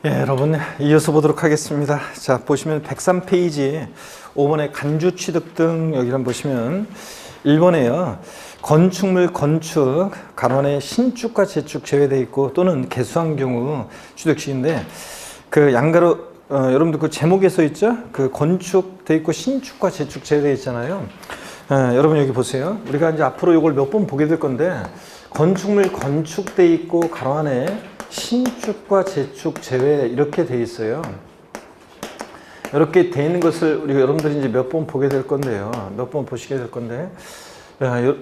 여러분 이어서 보도록 하겠습니다. 자, 보시면 103페이지 5번의 간주 취득 등 여기 한번 보시면 1번에요. 건축물 건축 간원의 신축과 재축 제외되어 있고 또는 개수한 경우 취득시인데 그 양가로 여러분들 그 제목에 써 있죠? 그 건축되어 있고 신축과 재축 제외되어 있잖아요. 여러분 여기 보세요. 우리가 이제 앞으로 이걸 몇 번 보게 될 건데 건축물 건축되어 있고 가로 안에 신축과 재축 제외 이렇게 돼 있어요. 이렇게 돼 있는 것을 우리가 여러분들이 이제 몇 번 보게 될 건데요. 몇 번 보시게 될 건데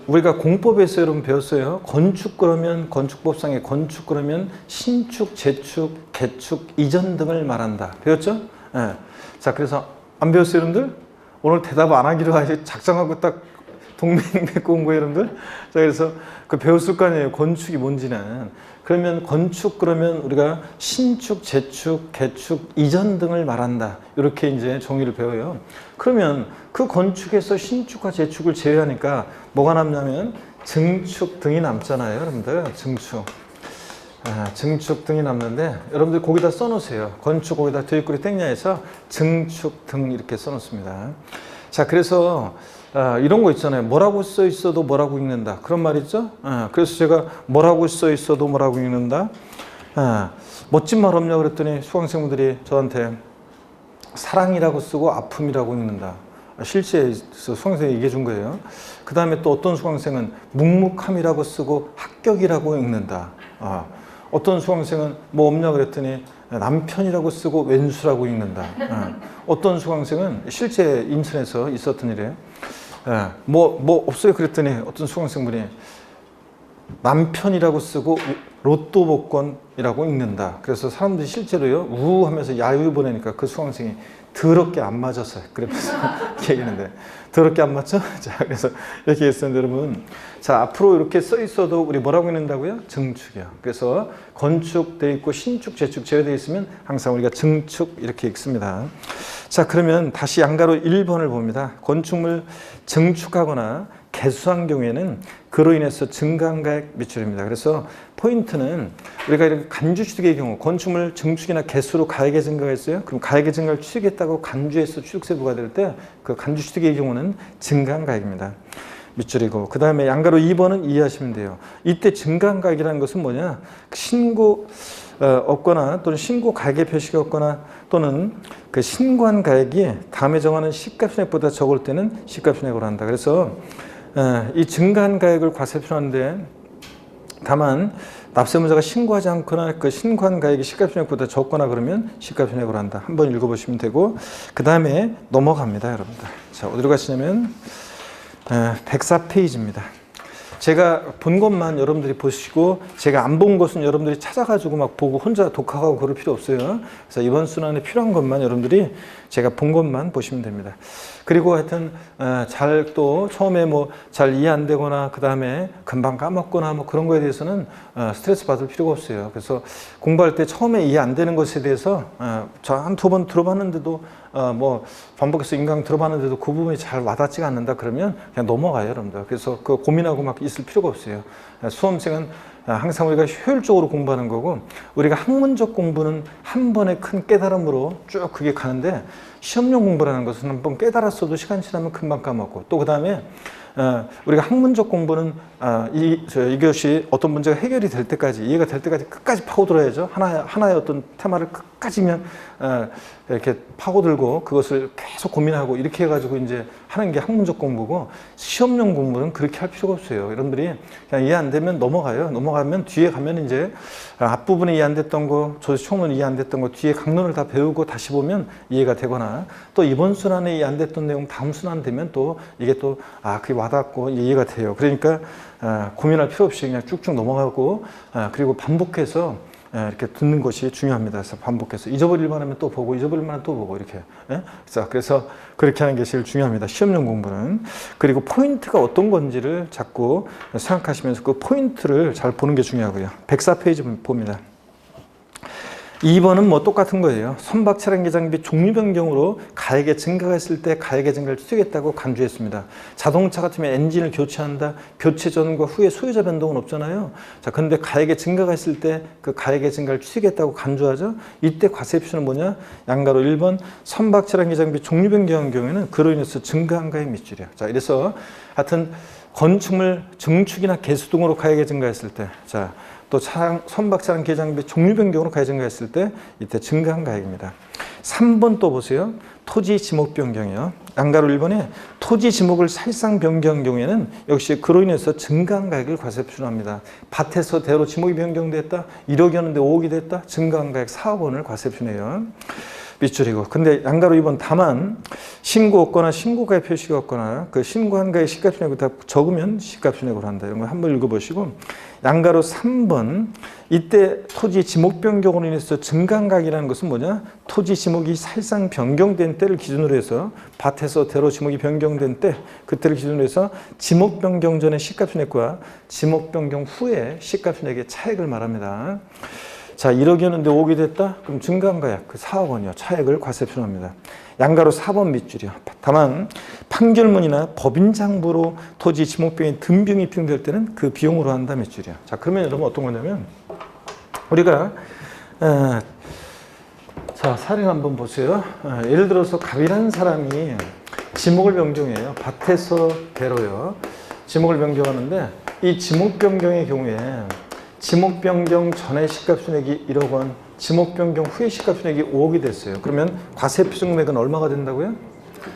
우리가 공법에서 여러분 배웠어요. 건축 그러면 건축법상의 건축 그러면 신축, 재축, 개축, 이전 등을 말한다. 배웠죠? 네. 자, 그래서 안 배웠어요, 여러분들? 오늘 대답 안 하기로 아주 작정하고 딱 동맹맺고 온 거예요, 여러분들? 자, 그래서 그 배웠을 거 아니에요. 건축이 뭔지는. 그러면 건축 그러면 우리가 신축, 재축, 개축, 이전 등을 말한다. 이렇게 이제 정의를 배워요. 그러면 그 건축에서 신축과 재축을 제외하니까 뭐가 남냐면 증축 등이 남잖아요, 여러분들. 증축. 증축 등이 남는데 여러분들 거기다 써놓으세요. 건축 거기다 뒤입구리 땡냐해서 증축 등 이렇게 써놓습니다. 자, 그래서 이런 거 있잖아요. 뭐라고 써 있어도 뭐라고 읽는다. 그런 말 있죠? 그래서 제가 뭐라고 써 있어도 뭐라고 읽는다. 멋진 말 없냐고 그랬더니 수강생분들이 저한테 사랑이라고 쓰고 아픔이라고 읽는다. 실제 수강생이 얘기해 준 거예요. 그 다음에 또 어떤 수강생은 묵묵함이라고 쓰고 합격이라고 읽는다. 어떤 수강생은 뭐 없냐 그랬더니 남편이라고 쓰고 왼수라고 읽는다. 어떤 수강생은 실제 인천에서 있었던 일이에요. 뭐 없어요 그랬더니 어떤 수강생분이 남편이라고 쓰고 로또 복권이라고 읽는다. 그래서 사람들이 실제로요 우하면서 야유 보내니까 그 수강생이 더럽게 안 맞았어요. 그래서 얘기했는데 더럽게 안 맞죠? 자, 그래서 이렇게 했었는데 여러분, 자, 앞으로 이렇게 써 있어도 우리 뭐라고 읽는다고요? 증축이요. 그래서 건축돼 있고 신축, 재축 제외되어 있으면 항상 우리가 증축 이렇게 읽습니다. 자, 그러면 다시 양가로 1번을 봅니다. 건축물 증축하거나 개수한 경우에는 그로 인해서 증가한가액 미출입니다. 그래서 포인트는 우리가 이렇게 간주취득의 경우 건축물 증축이나 개수로 가액의 증가가 있어요. 그럼 가액의 증가를 취득했다고 간주에서 취득세 부과될 때 그 간주취득의 경우는 증가한 가액입니다. 밑줄이고 그 다음에 양가로 2번은 이해하시면 돼요. 이때 증가한 가액이라는 것은 뭐냐? 신고 없거나 또는 신고 가액의 표시가 없거나 또는 그 신고한 가액이 다음에 정하는 시가순액보다 적을 때는 시가순액으로 한다. 그래서 이 증가한 가액을 과세표현하는데 다만 납세문자가 신고하지 않거나 그 신고한 가액이 시가순액보다 적거나 그러면 시가순액으로 한다. 한번 읽어보시면 되고 그 다음에 넘어갑니다, 여러분들. 자, 어디로 가시냐면 104페이지입니다. 제가 본 것만 여러분들이 보시고 제가 안 본 것은 여러분들이 찾아가지고 막 보고 혼자 독학하고 그럴 필요 없어요. 그래서 이번 순환에 필요한 것만 여러분들이 제가 본 것만 보시면 됩니다. 그리고 하여튼 잘 또 처음에 뭐 잘 이해 안 되거나 그 다음에 금방 까먹거나 뭐 그런 거에 대해서는 스트레스 받을 필요가 없어요. 그래서 공부할 때 처음에 이해 안 되는 것에 대해서 저 한 두 번 들어봤는데도 뭐 반복해서 인강 들어봤는데도 그 부분이 잘 와닿지가 않는다 그러면 그냥 넘어가요, 여러분들. 그래서 그 고민하고 막 있을 필요가 없어요. 수험생은 항상 우리가 효율적으로 공부하는 거고 우리가 학문적 공부는 한 번의 큰 깨달음으로 쭉 그게 가는데 시험용 공부라는 것은 한 번 깨달았어도 시간 지나면 금방 까먹고 또 그 다음에 우리가 학문적 공부는 이것이 어떤 문제가 해결이 될 때까지 이해가 될 때까지 끝까지 파고들어야죠. 하나의 어떤 테마를 끝까지면 이렇게 파고들고 그것을 계속 고민하고 이렇게 해가지고 이제 하는 게 학문적 공부고 시험용 공부는 그렇게 할 필요가 없어요. 여러분들이 그냥 이해 안 되면 넘어가요. 넘어가면 뒤에 가면 이제 앞부분에 이해 안 됐던 거, 처음에 이해 안 됐던 거 뒤에 강론을 다 배우고 다시 보면 이해가 되거나 또 이번 순환에 이해 안 됐던 내용 다음 순환 되면 또 이게 또 그게 와닿고 이해가 돼요. 그러니까 고민할 필요 없이 그냥 쭉쭉 넘어가고 그리고 반복해서 이렇게 듣는 것이 중요합니다. 그래서 반복해서 잊어버릴 만하면 또 보고 잊어버릴 만하면 또 보고 이렇게. 자, 그래서 그렇게 하는 게 제일 중요합니다. 시험용 공부는. 그리고 포인트가 어떤 건지를 자꾸 생각하시면서 그 포인트를 잘 보는 게 중요하고요. 104페이지 봅니다. 2번은 뭐 똑같은 거예요. 선박 차량 개장비 종류 변경으로 가액의 증가가 있을 때 가액의 증가를 추측했다고 간주했습니다. 자동차 같으면 엔진을 교체한다. 교체 전과 후에 소유자 변동은 없잖아요. 자, 근데 가액의 증가가 있을 때 그 가액의 증가를 추측했다고 간주하죠. 이때 과세 표준은 뭐냐? 양가로 1번 선박 차량 개장비 종류 변경한 경우에는 그로 인해서 증가한 가액 밑줄이야. 자, 이래서 하여튼 건축물 증축이나 개수 등으로 가액의 증가했을 때, 자, 또 선박 차량 개장비 종류 변경으로 가액 증가했을 때 이때 증가한 가액입니다. 3번 또 보세요. 토지 지목 변경이요. 양가로 1번에 토지 지목을 사실상 변경한 경우에는 역시 그로 인해서 증가한 가액을 과세 표준합니다. 밭에서 대로 지목이 변경됐다. 1억이었는데 5억이 됐다. 증가한 가액 4억 원을 과세 표준해요. 밑줄이고. 근데 양가로 2번 다만 신고 없거나 신고가액 표시가 없거나 그 신고한 가액 시가총액을 다 적으면 시가총액으로 한다. 이런 거 한번 읽어보시고 양가로 3번 이때 토지 지목 변경으로 인해서 증가한 가액이라는 것은 뭐냐? 토지 지목이 사실상 변경된 때를 기준으로 해서 밭에서 대로 지목이 변경된 때 그때를 기준으로 해서 지목 변경 전의 시가총액과 지목 변경 후에 시가총액의 차액을 말합니다. 자, 1억이었는데 5억이 됐다? 그럼 증가한 가액, 그 4억 원이요. 차액을 과세 표준합니다. 양가로 4번 밑줄이요. 다만 판결문이나 법인장부로 토지 지목비용이 등비용이 입증될 때는 그 비용으로 한다 밑줄이요. 자, 그러면 여러분 어떤 거냐면 우리가 자, 사례를 한번 보세요. 예를 들어서 갑이라는 사람이 지목을 변경해요. 밭에서 대로요. 지목을 변경하는데 이 지목 변경의 경우에 지목 변경 전에 시가총액이 1억 원, 지목 변경 후에 시가총액이 5억이 됐어요. 그러면 과세 표준금액은 얼마가 된다고요?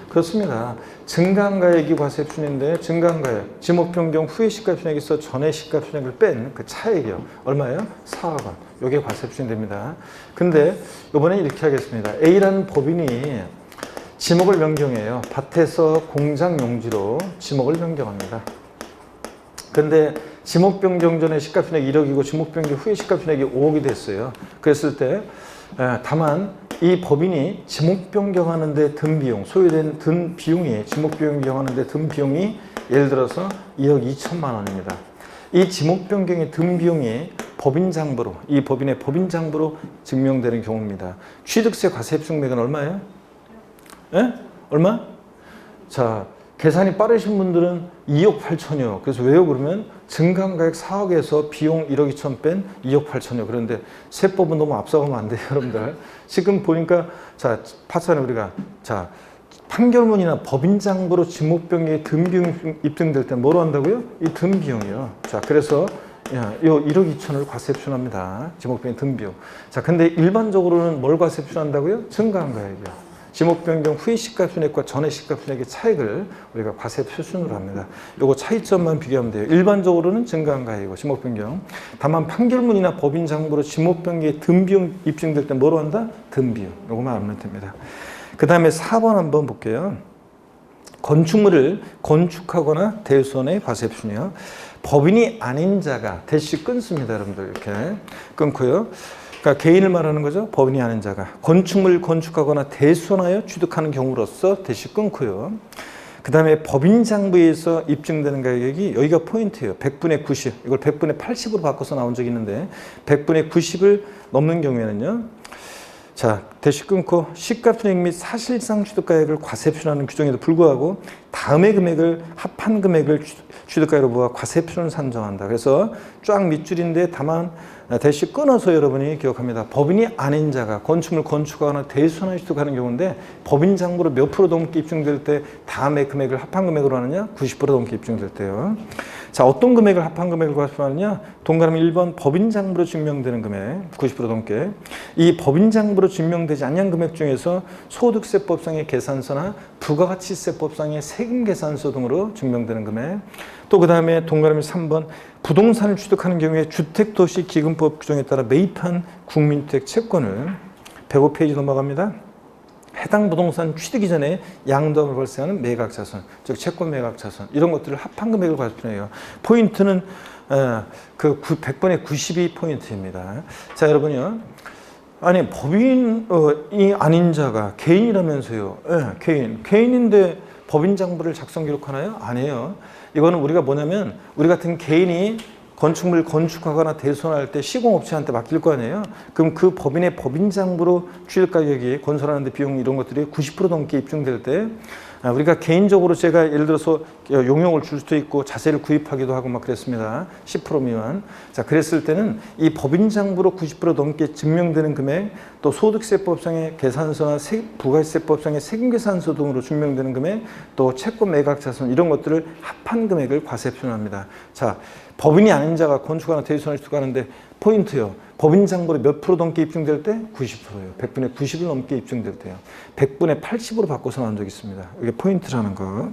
그렇습니다. 증가한 가액이 과세 표준인데 증가한 가액, 지목 변경 후에 시가총액에서 전에 시가총액을 뺀 그 차액이요. 얼마예요? 4억 원. 이게 과세 표준이 됩니다. 근데 이번에 이렇게 하겠습니다. A라는 법인이 지목을 변경해요. 밭에서 공장 용지로 지목을 변경합니다. 근데 지목 변경 전에 시가총액이 1억이고 지목 변경 후에 시가총액이 5억이 됐어요. 그랬을 때 다만 이 법인이 지목 변경하는데 든 비용, 소요된 든 비용이 지목 변경하는데 든 비용이 예를 들어서 2억 2천만 원입니다. 이 지목 변경의 든 비용이 법인장부로 이 법인의 법인장부로 증명되는 경우입니다. 취득세 과세 표준금액은 얼마예요? 예? 얼마? 자, 계산이 빠르신 분들은 2억 8천이요. 그래서 왜요? 그러면 증가한 가액 4억에서 비용 1억 2천 뺀 2억 8천이요. 그런데 세법은 너무 앞서가면 안 돼요, 여러분들. 지금 보니까 자, 파산에 우리가 자, 판결문이나 법인장부로 지목 변경의 든 비용이 입증될 때 뭐로 한다고요? 이 든 비용이요. 자, 그래서 요 1억 2천을 과세 표준합니다. 지목 변경 든 비용. 자, 근데 일반적으로는 뭘 과세 표준한다고요? 증가한 가액이요. 지목 변경 후의 시가총액과 전의 시가총액의 차액을 우리가 과세 표준으로 합니다. 요거 차이점만 비교하면 돼요. 일반적으로는 증가한 가액이고 지목 변경. 다만 판결문이나 법인 장부로 지목 변경의 든 비용 입증될 때 뭐로 한다? 든 비용. 요거만 알면 됩니다. 그 다음에 4번 한번 볼게요. 건축물을 건축하거나 대수원의 과세 표준이요. 법인이 아닌 자가 대시 끊습니다, 여러분들. 이렇게 끊고요. 그러니까 개인을 말하는 거죠. 법인이 아닌 자가 건축물 건축하거나 대수원하여 취득하는 경우로서 대시 끊고요. 그 다음에 법인장부에서 입증되는 가격이 여기가 포인트예요. 100분의 90. 이걸 100분의 80으로 바꿔서 나온 적이 있는데 100분의 90을 넘는 경우에는요. 자, 대시 끊고 시가총액 및 사실상 취득가액을 과세 표준하는 규정에도 불구하고 다음의 금액을 합한 금액을 취득가액으로 모아 과세 표준을 산정한다. 그래서 쫙 밑줄인데 다만 대시 끊어서 여러분이 기억합니다. 법인이 아닌 자가 건축물 건축하거나 대수원하여 취득하는 경우인데 법인 장부로 몇 프로 넘게 입증될 때 다음의 금액을 합한 금액으로 하느냐? 90% 넘게 입증될 때요. 자, 어떤 금액을 합한 금액을 과세하느냐? 동그라미 1번 법인 장부로 증명되는 금액 90% 넘게. 이 법인 장부로 증명되지 않는 금액 중에서 소득세법상의 계산서나 부가가치세법상의 세금 계산서 등으로 증명되는 금액. 또 그 다음에 동그라미 3번 부동산을 취득하는 경우에 주택도시기금법 규정에 따라 매입한 국민주택 채권을 105페이지 넘어갑니다. 해당 부동산 취득 이전에 양도함을 발생하는 매각자손, 즉 채권 매각자손 이런 것들을 합한 금액을 발표해요. 포인트는 그 100번의 92포인트입니다. 자, 여러분요. 아니 법인이 아닌 자가 개인이라면서요. 개인인데 법인 장부를 작성 기록하나요? 아니에요. 이거는 우리가 뭐냐면 우리 같은 개인이 건축물 건축하거나 대손할 때 시공업체한테 맡길 거 아니에요. 그럼 그 법인의 법인장부로 취득가격이 건설하는 데 비용 이런 것들이 90% 넘게 입증될 때 우리가 개인적으로 제가 예를 들어서 용역을 줄 수도 있고 자재를 구입하기도 하고 막 그랬습니다. 10% 미만. 자, 그랬을 때는 이 법인장부로 90% 넘게 증명되는 금액, 또 소득세법상의 계산서나 부가세법상의 세금계산서 등으로 증명되는 금액, 또 채권 매각 자산 이런 것들을 합한 금액을 과세표준합니다. 자, 법인이 아닌 자가 건축하거나 대리선을 취득하는데 포인트요. 법인장부로 몇 프로 넘게 입증될 때? 90%예요. 100분의 90을 넘게 입증될 때요. 100분의 80으로 바꿔서 나온 적이 있습니다. 이게 포인트라는 거.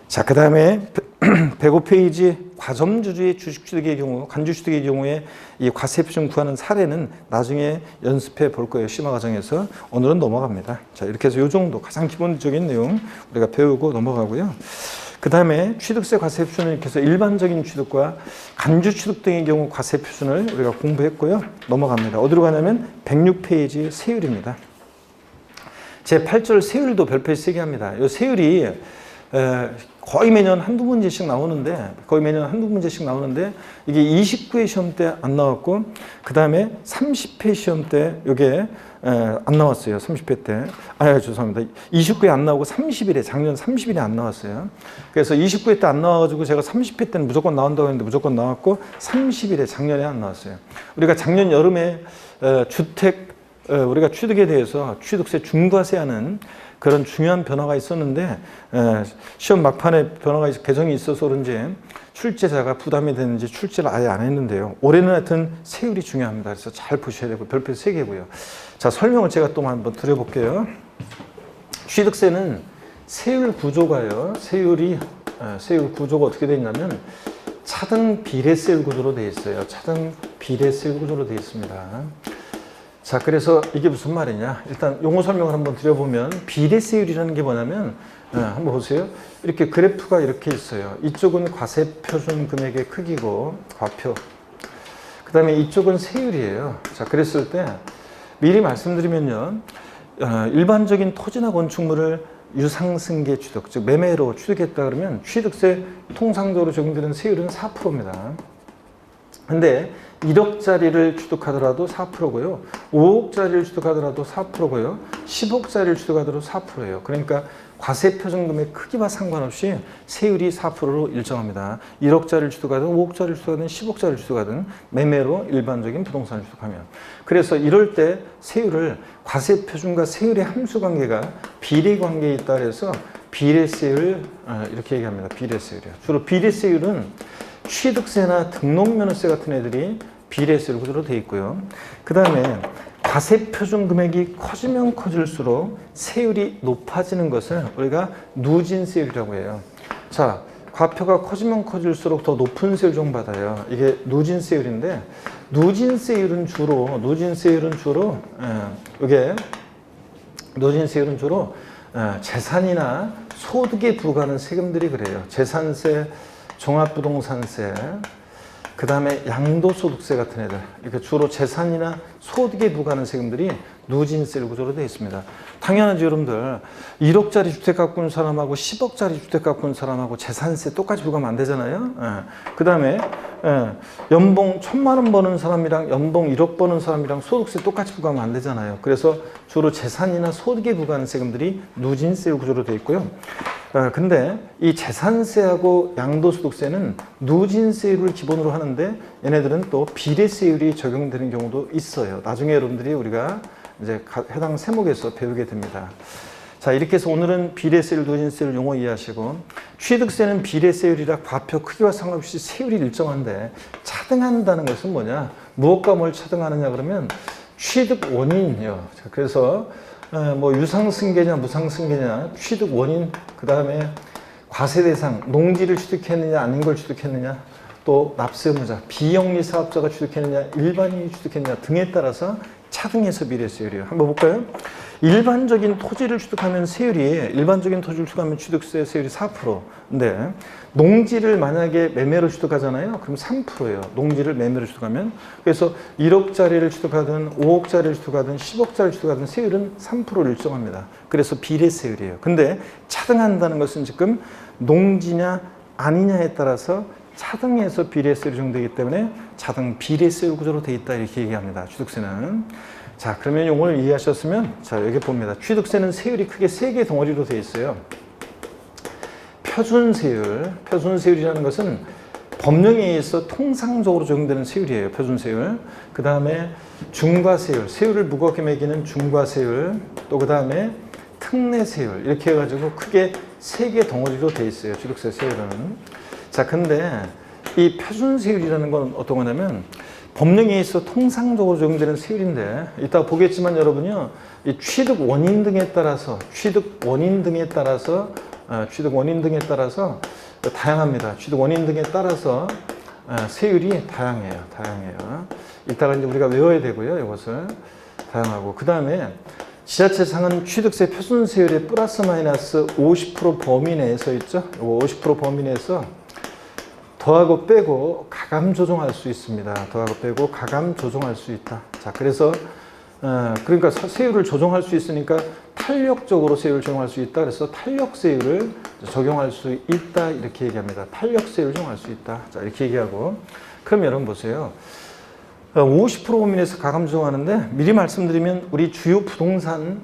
자, 그 다음에 105페이지 과점주주의 주식취득의 경우, 간주취득의 경우에 이 과세표준 구하는 사례는 나중에 연습해 볼 거예요. 심화 과정에서. 오늘은 넘어갑니다. 자, 이렇게 해서 이 정도 가장 기본적인 내용 우리가 배우고 넘어가고요. 그 다음에 취득세 과세표준을 이렇게 해서 일반적인 취득과 간주취득 등의 경우 과세표준을 우리가 공부했고요. 넘어갑니다. 어디로 가냐면 106페이지 세율입니다. 제8절 세율도 별표에 쓰게 합니다. 이 세율이 거의 매년 한두 문제씩 나오는데 이게 29회 시험 때 안 나왔고 그 다음에 30회 시험 때 이게 안 나왔어요. 30회 때. 죄송합니다. 29회 안 나오고 30일에 작년 30일에 안 나왔어요. 그래서 29회 때 안 나와가지고 제가 30회 때는 무조건 나온다고 했는데 무조건 나왔고 30일에 작년에 안 나왔어요. 우리가 작년 여름에 우리가 취득에 대해서 취득세 중과세하는 그런 중요한 변화가 있었는데 시험 막판에 변화가 개정이 있어서 그런지 출제자가 부담이 되는지 출제를 아예 안 했는데요. 올해는 하여튼 세율이 중요합니다. 그래서 잘 보셔야 되고 별표 3개고요. 자, 설명을 제가 또 한번 드려볼게요. 취득세는 세율 구조가요. 세율 구조가 어떻게 되어 있냐면 차등 비례세율 구조로 되어 있어요. 차등 비례세율 구조로 되어 있습니다. 자, 그래서 이게 무슨 말이냐. 일단 용어 설명을 한번 드려보면 비례세율이라는 게 뭐냐면 한번 보세요. 이렇게 그래프가 이렇게 있어요. 이쪽은 과세표준 금액의 크기고 과표. 그 다음에 이쪽은 세율이에요. 자, 그랬을 때 미리 말씀드리면요. 일반적인 토지나 건축물을 유상승계 취득, 즉 매매로 취득했다 그러면 취득세 통상적으로 적용되는 세율은 4%입니다. 근데 1억짜리를 취득하더라도 4%고요. 5억짜리를 취득하더라도 4%고요. 10억짜리를 취득하더라도 4%예요. 그러니까 과세표준금의 크기와 상관없이 세율이 4%로 일정합니다. 1억짜리를 취득하든 5억짜리를 취득하든 10억짜리를 취득하든 매매로 일반적인 부동산을 취득하면. 그래서 이럴 때 세율을 과세표준과 세율의 함수관계가 비례관계에 있다 그래서 비례세율 이렇게 얘기합니다. 비례세율이요. 주로 비례세율은 취득세나 등록면허세 같은 애들이 비례세율 구조로 되어 있고요. 그 다음에 과세표준 금액이 커지면 커질수록 세율이 높아지는 것을 우리가 누진세율이라고 해요. 자, 과표가 커지면 커질수록 더 높은 세율 좀 받아요. 이게 누진세율인데 누진세율은 주로 재산이나 소득에 부과하는 세금들이 그래요. 재산세, 종합부동산세, 그 다음에 양도소득세 같은 애들, 이렇게 주로 재산이나 소득에 부과하는 세금들이 누진세 구조로 되어 있습니다. 당연하죠, 여러분들. 1억짜리 주택 갖고 있는 사람하고 10억짜리 주택 갖고 있는 사람하고 재산세 똑같이 부과하면 안 되잖아요. 그 다음에 연봉 1,000만 원 버는 사람이랑 연봉 1억 버는 사람이랑 소득세 똑같이 부과하면 안 되잖아요. 그래서 주로 재산이나 소득에 부과하는 세금들이 누진세 구조로 되어 있고요. 근데 이 재산세하고 양도소득세는 누진세율을 기본으로 하는데 얘네들은 또 비례세율이 적용되는 경우도 있어요. 나중에 여러분들이 우리가 이제 해당 세목에서 배우게 됩니다. 자, 이렇게 해서 오늘은 비례세율, 누진세율 용어 이해하시고 취득세는 비례세율이라 과표 크기와 상관없이 세율이 일정한데 차등한다는 것은 뭐냐? 무엇과 뭘 차등하느냐 그러면 취득 원인이요. 자, 그래서 뭐 유상승계냐 무상승계냐 취득 원인, 그 다음에 과세 대상, 농지를 취득했느냐 아닌 걸 취득했느냐, 또 납세 의무자, 비영리 사업자가 취득했느냐 일반인이 취득했느냐 등에 따라서 차등해서 비례세율이에요. 한번 볼까요? 일반적인 토지를 취득하면 취득세 세율이 4%인데 농지를 만약에 매매로 취득하잖아요. 그럼 3%예요. 농지를 매매로 취득하면. 그래서 1억짜리를 취득하든 5억짜리를 취득하든 10억짜리를 취득하든 세율은 3%를 일정합니다. 그래서 비례세율이에요. 근데 차등한다는 것은 지금 농지냐 아니냐에 따라서 차등에서 비례세율이 적용되기 때문에 차등 비례세율 구조로 되어 있다 이렇게 얘기합니다. 취득세는. 자, 그러면 이걸 이해하셨으면 자, 여기 봅니다. 취득세는 세율이 크게 세 개의 덩어리로 되어 있어요. 표준세율, 표준세율이라는 것은 법령에 의해서 통상적으로 적용되는 세율이에요. 표준세율. 그 다음에 중과세율, 세율을 무겁게 매기는 중과세율, 또 그 다음에 특례세율, 이렇게 해가지고 크게 세 개 덩어리로 되어 있어요. 취득세 세율은. 자, 근데 이 표준세율이라는 건 어떤 거냐면 법령에 의해서 통상적으로 적용되는 세율인데, 이따 보겠지만 여러분요, 이 취득 원인 등에 따라서 다양합니다. 취득 원인 등에 따라서 세율이 다양해요. 이따가 이제 우리가 외워야 되고요. 이것을 다양하고. 그 다음에 지자체상은 취득세 표준세율의 플러스 마이너스 50% 범위 내에서 있죠. 50% 범위 내에서 더하고 빼고 가감 조정할 수 있습니다. 더하고 빼고 가감 조정할 수 있다. 자, 그래서 그러니까 세율을 조정할 수 있으니까 탄력적으로 세율을 적용할 수 있다. 그래서 탄력세율을 적용할 수 있다. 이렇게 얘기합니다. 탄력세율을 적용할 수 있다. 자, 이렇게 얘기하고. 그럼 여러분 보세요. 50% 범위 내에서 가감 조정하는데 미리 말씀드리면 우리 주요 부동산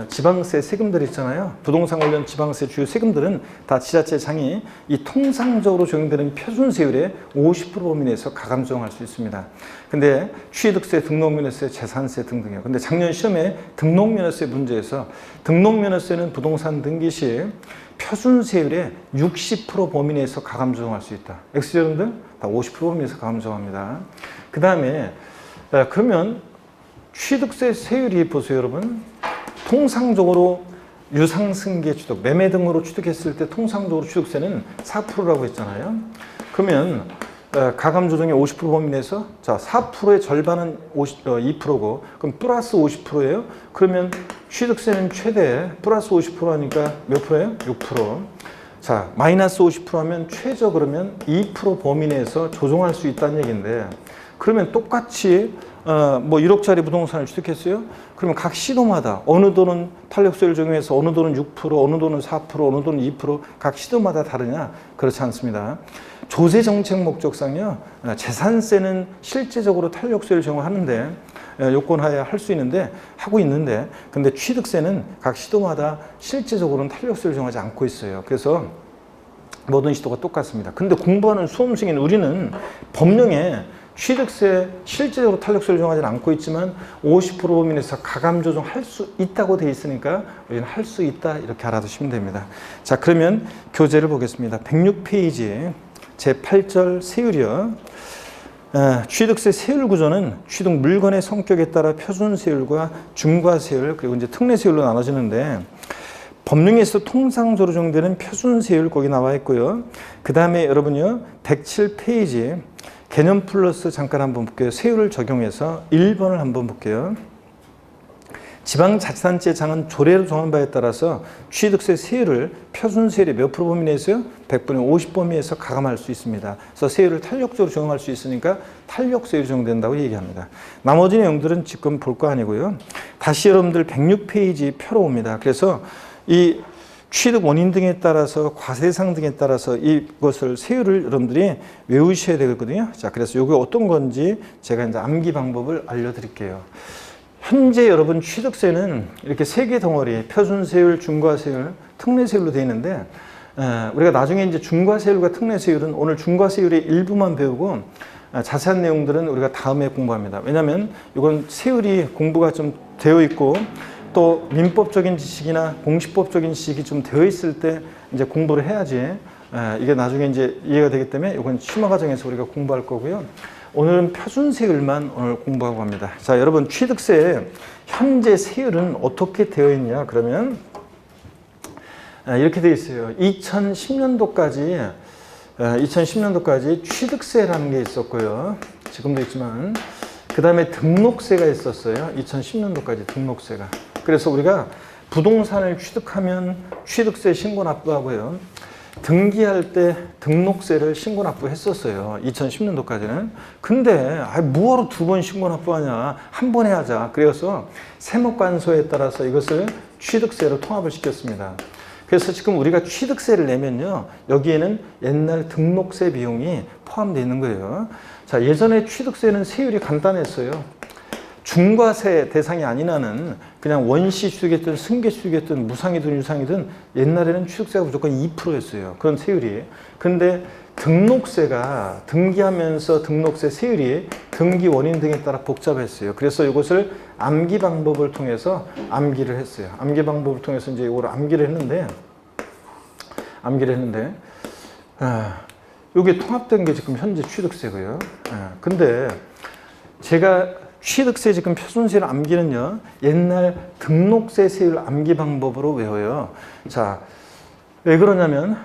지방세 세금들 있잖아요. 부동산 관련 지방세 주요 세금들은 다 지자체장이 이 통상적으로 적용되는 표준세율의 50% 범위 내에서 가감 조정할 수 있습니다. 근데 취득세, 등록면허세, 재산세 등등이요. 근데 작년 시험에 등록면허세 문제에서 등록면허세는 부동산 등기 시 표준세율의 60% 범위 내에서 가감 조정할 수 있다. X여러분들 다 50% 범위 내에서 가감 조정합니다. 그 다음에 그러면 취득세 세율이 보세요 여러분. 통상적으로 유상승계 취득, 매매 등으로 취득했을 때 통상적으로 취득세는 4%라고 했잖아요. 그러면 가감 조정의 50% 범위 내에서 자 4%의 절반은 2%고 그럼 플러스 50%예요. 그러면 취득세는 최대 플러스 50% 하니까 몇 프로예요? 6%. 자 마이너스 50% 하면 최저 그러면 2% 범위 내에서 조정할 수 있다는 얘기인데 그러면 똑같이 뭐 1억짜리 부동산을 취득했어요. 그러면 각 시도마다 어느 도는 탄력세율 적용해서 어느 도는 6%, 어느 도는 4%, 어느 도는 2%, 각 시도마다 다르냐? 그렇지 않습니다. 조세 정책 목적상요. 재산세는 실제적으로 탄력세율 적용하는데 요건하에 할 수 있는데 하고 있는데 근데 취득세는 각 시도마다 실제적으로는 탄력세율 적용하지 않고 있어요. 그래서 모든 시도가 똑같습니다. 근데 공부하는 수험생인 우리는 법령에 취득세 실제적으로 탄력세를 적용하지 않고 있지만 50% 범위 내에서 가감 조정할 수 있다고 되어 있으니까 우리는 할 수 있다 이렇게 알아두시면 됩니다. 자 그러면 교재를 보겠습니다. 106페이지 제8절 세율이요. 취득세 세율 구조는 취득 물건의 성격에 따라 표준세율과 중과세율 그리고 이제 특례세율로 나눠지는데 법령에서 통상적으로 적용되는 표준세율 거기 나와 있고요. 그 다음에 여러분요 107페이지 개념 플러스 잠깐 한번 볼게요. 세율을 적용해서 1번을 한번 볼게요. 지방자치단체장은 조례로 정한 바에 따라서 취득세 세율을 표준세율의 몇 프로 범위 내에서요? 100분의 50 범위에서 가감할 수 있습니다. 그래서 세율을 탄력적으로 적용할 수 있으니까 탄력세율이 적용된다고 얘기합니다. 나머지 내용들은 지금 볼 거 아니고요. 다시 여러분들 106페이지 표로 옵니다. 그래서 이 취득 원인 등에 따라서 과세상 등에 따라서 이것을 세율을 여러분들이 외우셔야 되거든요. 자, 그래서 이게 어떤 건지 제가 이제 암기 방법을 알려드릴게요. 현재 여러분 취득세는 이렇게 세 개 덩어리 표준세율, 중과세율, 특례세율로 되어 있는데 우리가 나중에 이제 중과세율과 특례세율은 오늘 중과세율의 일부만 배우고 자세한 내용들은 우리가 다음에 공부합니다. 왜냐하면 이건 세율이 공부가 좀 되어 있고 또 민법적인 지식이나 공시법적인 지식이 좀 되어 있을 때 이제 공부를 해야지 이게 나중에 이제 이해가 되기 때문에 이건 심화 과정에서 우리가 공부할 거고요. 오늘은 표준세율만 오늘 공부하고 합니다. 자, 여러분 취득세 현재 세율은 어떻게 되어 있냐? 그러면 이렇게 되어 있어요. 2010년도까지 취득세라는 게 있었고요. 지금도 있지만 그 다음에 등록세가 있었어요. 2010년도까지 등록세가. 그래서 우리가 부동산을 취득하면 취득세 신고 납부하고요. 등기할 때 등록세를 신고 납부했었어요. 2010년도까지는. 근데 뭐하러 두 번 신고 납부하냐. 한 번 해야자. 그래서 세목관소에 따라서 이것을 취득세로 통합을 시켰습니다. 그래서 지금 우리가 취득세를 내면요, 여기에는 옛날 등록세 비용이 포함되어 있는 거예요. 자, 예전에 취득세는 세율이 간단했어요. 중과세 대상이 아닌 한은 그냥 원시 취득이든 승계 취득이든 무상이든 유상이든 옛날에는 취득세가 무조건 2%였어요. 그런 세율이. 근데 등록세가 등기하면서 등록세 세율이 등기 원인 등에 따라 복잡했어요. 그래서 이것을 암기 방법을 통해서 암기를 했어요. 암기 방법을 통해서 이제 이걸 암기를 했는데 이게 통합된 게 지금 현재 취득세고요. 근데 제가 취득세 지금 표준세율 암기는요, 옛날 등록세 세율 암기 방법으로 외워요. 자, 왜 그러냐면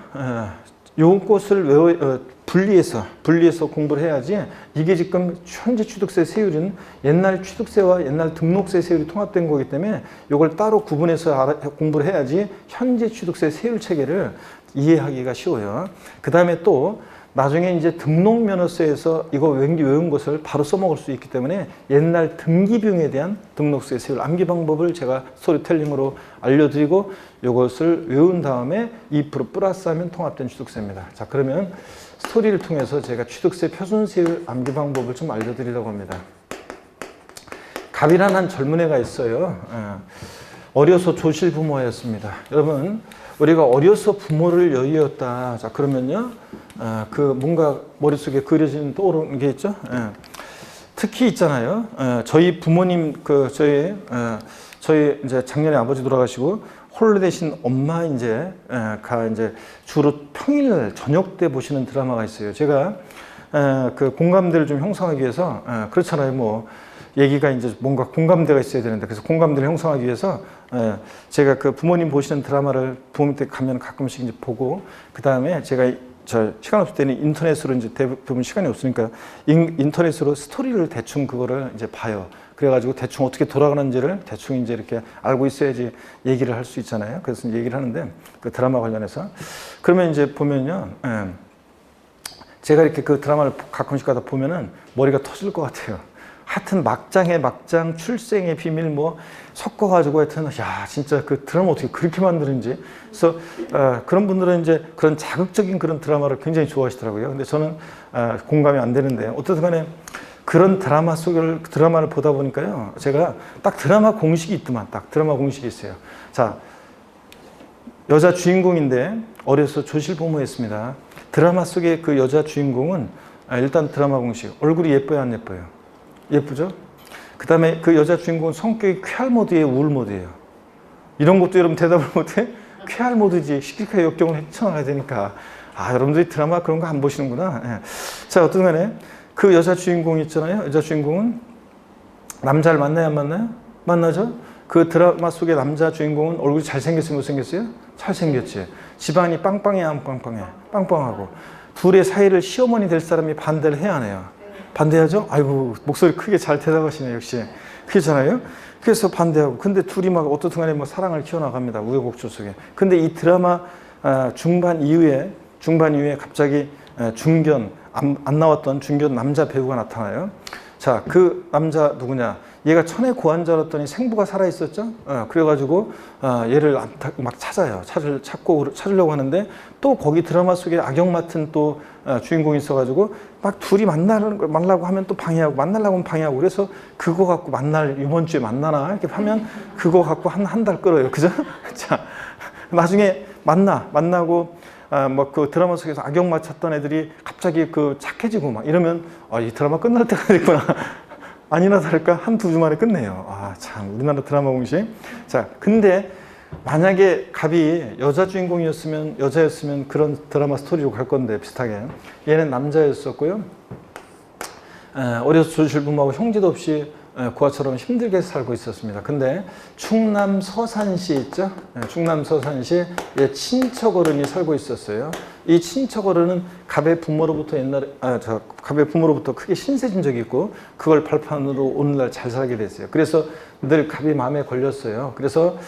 요것을 분리해서 공부를 해야지, 이게 지금 현재 취득세 세율은 옛날 취득세와 옛날 등록세 세율이 통합된 거기 때문에 이걸 따로 구분해서 공부를 해야지 현재 취득세 세율 체계를 이해하기가 쉬워요. 그 다음에 또 나중에 이제 등록면허세에서 이거 외운 것을 바로 써먹을 수 있기 때문에 옛날 등기 비용에 대한 등록세 세율 암기 방법을 제가 스토리텔링으로 알려드리고 이것을 외운 다음에 2% 플러스하면 통합된 취득세입니다. 자, 그러면 스토리를 통해서 제가 취득세 표준세율 암기 방법을 좀 알려드리려고 합니다. 갑이라는 한 젊은 애가 있어요. 어려서 조실부모였습니다. 여러분, 우리가 어려서 부모를 여의었다. 자, 그러면요, 그 뭔가 머릿속에 그려지는 떠오르는 게 있죠. 특히 있잖아요. 저희 부모님, 저희 이제 작년에 아버지 돌아가시고 홀로 되신 엄마 이제 주로 평일 저녁 때 보시는 드라마가 있어요. 제가 그 공감대를 좀 형성하기 위해서, 그렇잖아요. 뭐 얘기가 이제 뭔가 공감대가 있어야 되는데, 그래서 공감대를 형성하기 위해서 제가 그 부모님 보시는 드라마를 부모님 때 가면 가끔씩 이제 보고, 그 다음에 제가 시간 없을 때는 인터넷으로 이제 대부분 시간이 없으니까 인터넷으로 스토리를 대충 그거를 이제 봐요. 그래가지고 대충 어떻게 돌아가는지를 대충 이제 이렇게 알고 있어야지 얘기를 할 수 있잖아요. 그래서 얘기를 하는데 그 드라마 관련해서 그러면 이제 보면요, 제가 이렇게 그 드라마를 가끔씩 가다 보면은 머리가 터질 것 같아요. 하여튼 막장에 막장, 출생의 비밀 뭐 섞어가지고 하여튼 야 진짜 그 드라마 어떻게 그렇게 만드는지. 그래서 그런 분들은 이제 그런 자극적인 그런 드라마를 굉장히 좋아하시더라고요. 근데 저는 공감이 안 되는데, 어떻든 간에 그런 드라마를 보다 보니까요, 제가 딱 드라마 공식이 있더만, 딱 드라마 공식이 있어요. 자, 여자 주인공인데 어려서 조실부모였습니다. 드라마 속의 그 여자 주인공은 일단 드라마 공식, 얼굴이 예뻐요, 안 예뻐요? 예쁘죠? 그 다음에 그 여자 주인공은 성격이 쾌활 모드예요, 우울 모드예요? 이런 것도 여러분 대답을 못해? 쾌활 모드지. 시키니까 역경을 헤쳐나가야 되니까. 여러분들이 드라마 그런 거 안 보시는구나. 예. 자, 어떤 간에 그 여자 주인공 있잖아요. 여자 주인공은 남자를 만나요, 안 만나요? 만나죠? 그 드라마 속의 남자 주인공은 얼굴이 잘생겼어요, 못생겼어요? 잘생겼지. 집안이 빵빵해, 안 빵빵해? 빵빵하고. 둘의 사이를 시어머니 될 사람이 반대를 해야 하네요. 반대하죠? 아이고, 목소리 크게 잘 대답하시네, 역시. 그렇잖아요? 그래서 반대하고. 근데 둘이 막 어떻든 간에 뭐 사랑을 키워나갑니다, 우여곡절 속에. 근데 이 드라마 중반 이후에 갑자기 안 나왔던 중견 남자 배우가 나타나요. 자, 그 남자 누구냐? 얘가 천의 고환자였더니 생부가 살아있었죠? 그래가지고 얘를 막 찾아요. 찾으려고 하는데 또 거기 드라마 속에 악역 맡은 또 주인공이 있어가지고 막 둘이 만나려고 하면 또 방해하고, 만나려고 하면 방해하고, 그래서 그거 갖고 이번 주에 만나나? 이렇게 하면 그거 갖고 한 달 끌어요. 그죠? 자, 나중에 만나고 뭐 그 드라마 속에서 악역 맡았던 애들이 갑자기 그 착해지고 막 이러면 이 드라마 끝날 때가 됐구나. 아니나 다를까 한 두 주 만에 끝내요. 참 우리나라 드라마 공식. 자, 근데 만약에 갑이 여자였으면 그런 드라마 스토리로 갈 건데, 비슷하게 얘는 남자였었고요. 어려서 조실부모하고 형제도 없이 고아처럼 힘들게 살고 있었습니다. 근데 충남 서산시 있죠? 충남 서산시에 친척 어른이 살고 있었어요. 이 친척 어른은 갑의 부모로부터 크게 신세진 적이 있고, 그걸 발판으로 오늘날 잘 살게 됐어요. 그래서 늘 갑이 마음에 걸렸어요. 그래서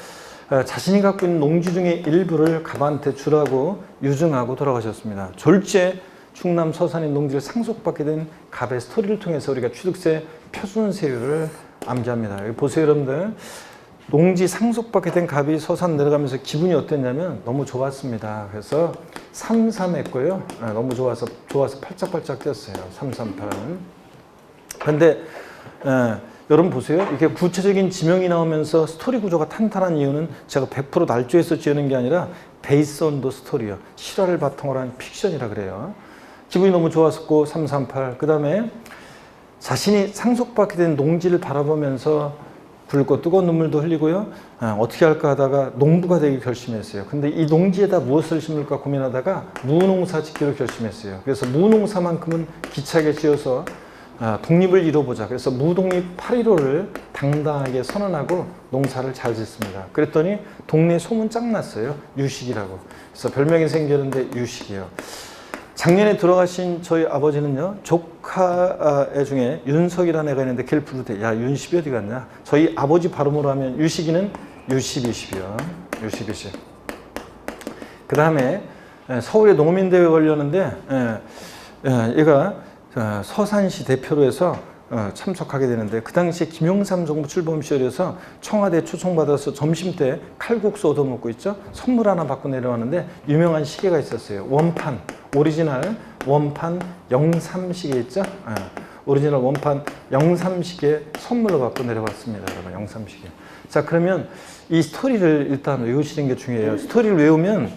자신이 갖고 있는 농지 중에 일부를 갑한테 주라고 유증하고 돌아가셨습니다. 졸지에 충남 서산의 농지를 상속받게 된 갑의 스토리를 통해서 우리가 취득세 표준세율을 암기합니다. 여기 보세요, 여러분들. 농지 상속받게 된 갑이 서산 내려가면서 기분이 어땠냐면 너무 좋았습니다. 그래서 33 했고요. 너무 좋아서 팔짝팔짝 뛰었어요. 338은. 근데 여러분 보세요. 이렇게 구체적인 지명이 나오면서 스토리 구조가 탄탄한 이유는 제가 100% 날조해서 지어낸 게 아니라 베이스 온 더 스토리요. 실화를 바탕으로 한 픽션이라 그래요. 기분이 너무 좋았었고 338. 그 다음에 자신이 상속받게 된 농지를 바라보면서 굵고 뜨거운 눈물도 흘리고요. 어떻게 할까 하다가 농부가 되기 결심했어요. 근데 이 농지에다 무엇을 심을까 고민하다가 무농사 짓기로 결심했어요. 그래서 무농사만큼은 기차게 지어서 독립을 이뤄보자. 그래서 무독립 8.15를 당당하게 선언하고 농사를 잘 짓습니다. 그랬더니 동네에 소문 짱 났어요. 유식이라고. 그래서 별명이 생겼는데 유식이에요. 작년에 돌아가신 저희 아버지는요, 조카 애 중에 윤석이라는 애가 있는데 걔를 부르대. 야, 윤십이 어디 갔냐? 저희 아버지 발음으로 하면 유식이는 유십이십이요. 유십이십. 그 다음에 서울에 농민대회 걸렸는데 얘가 서산시 대표로 해서 참석하게 되는데 그 당시에 김영삼 정부 출범 시절이어서 청와대 초청받아서 점심때 칼국수 얻어먹고 있죠. 선물 하나 받고 내려왔는데 유명한 시계가 있었어요. 원판, 오리지널 원판 영삼시계 있죠. 오리지널 원판 영삼시계 선물로 받고 내려왔습니다. 여러분, 영삼시계. 자, 그러면 이 스토리를 일단 외우시는 게 중요해요. 스토리를 외우면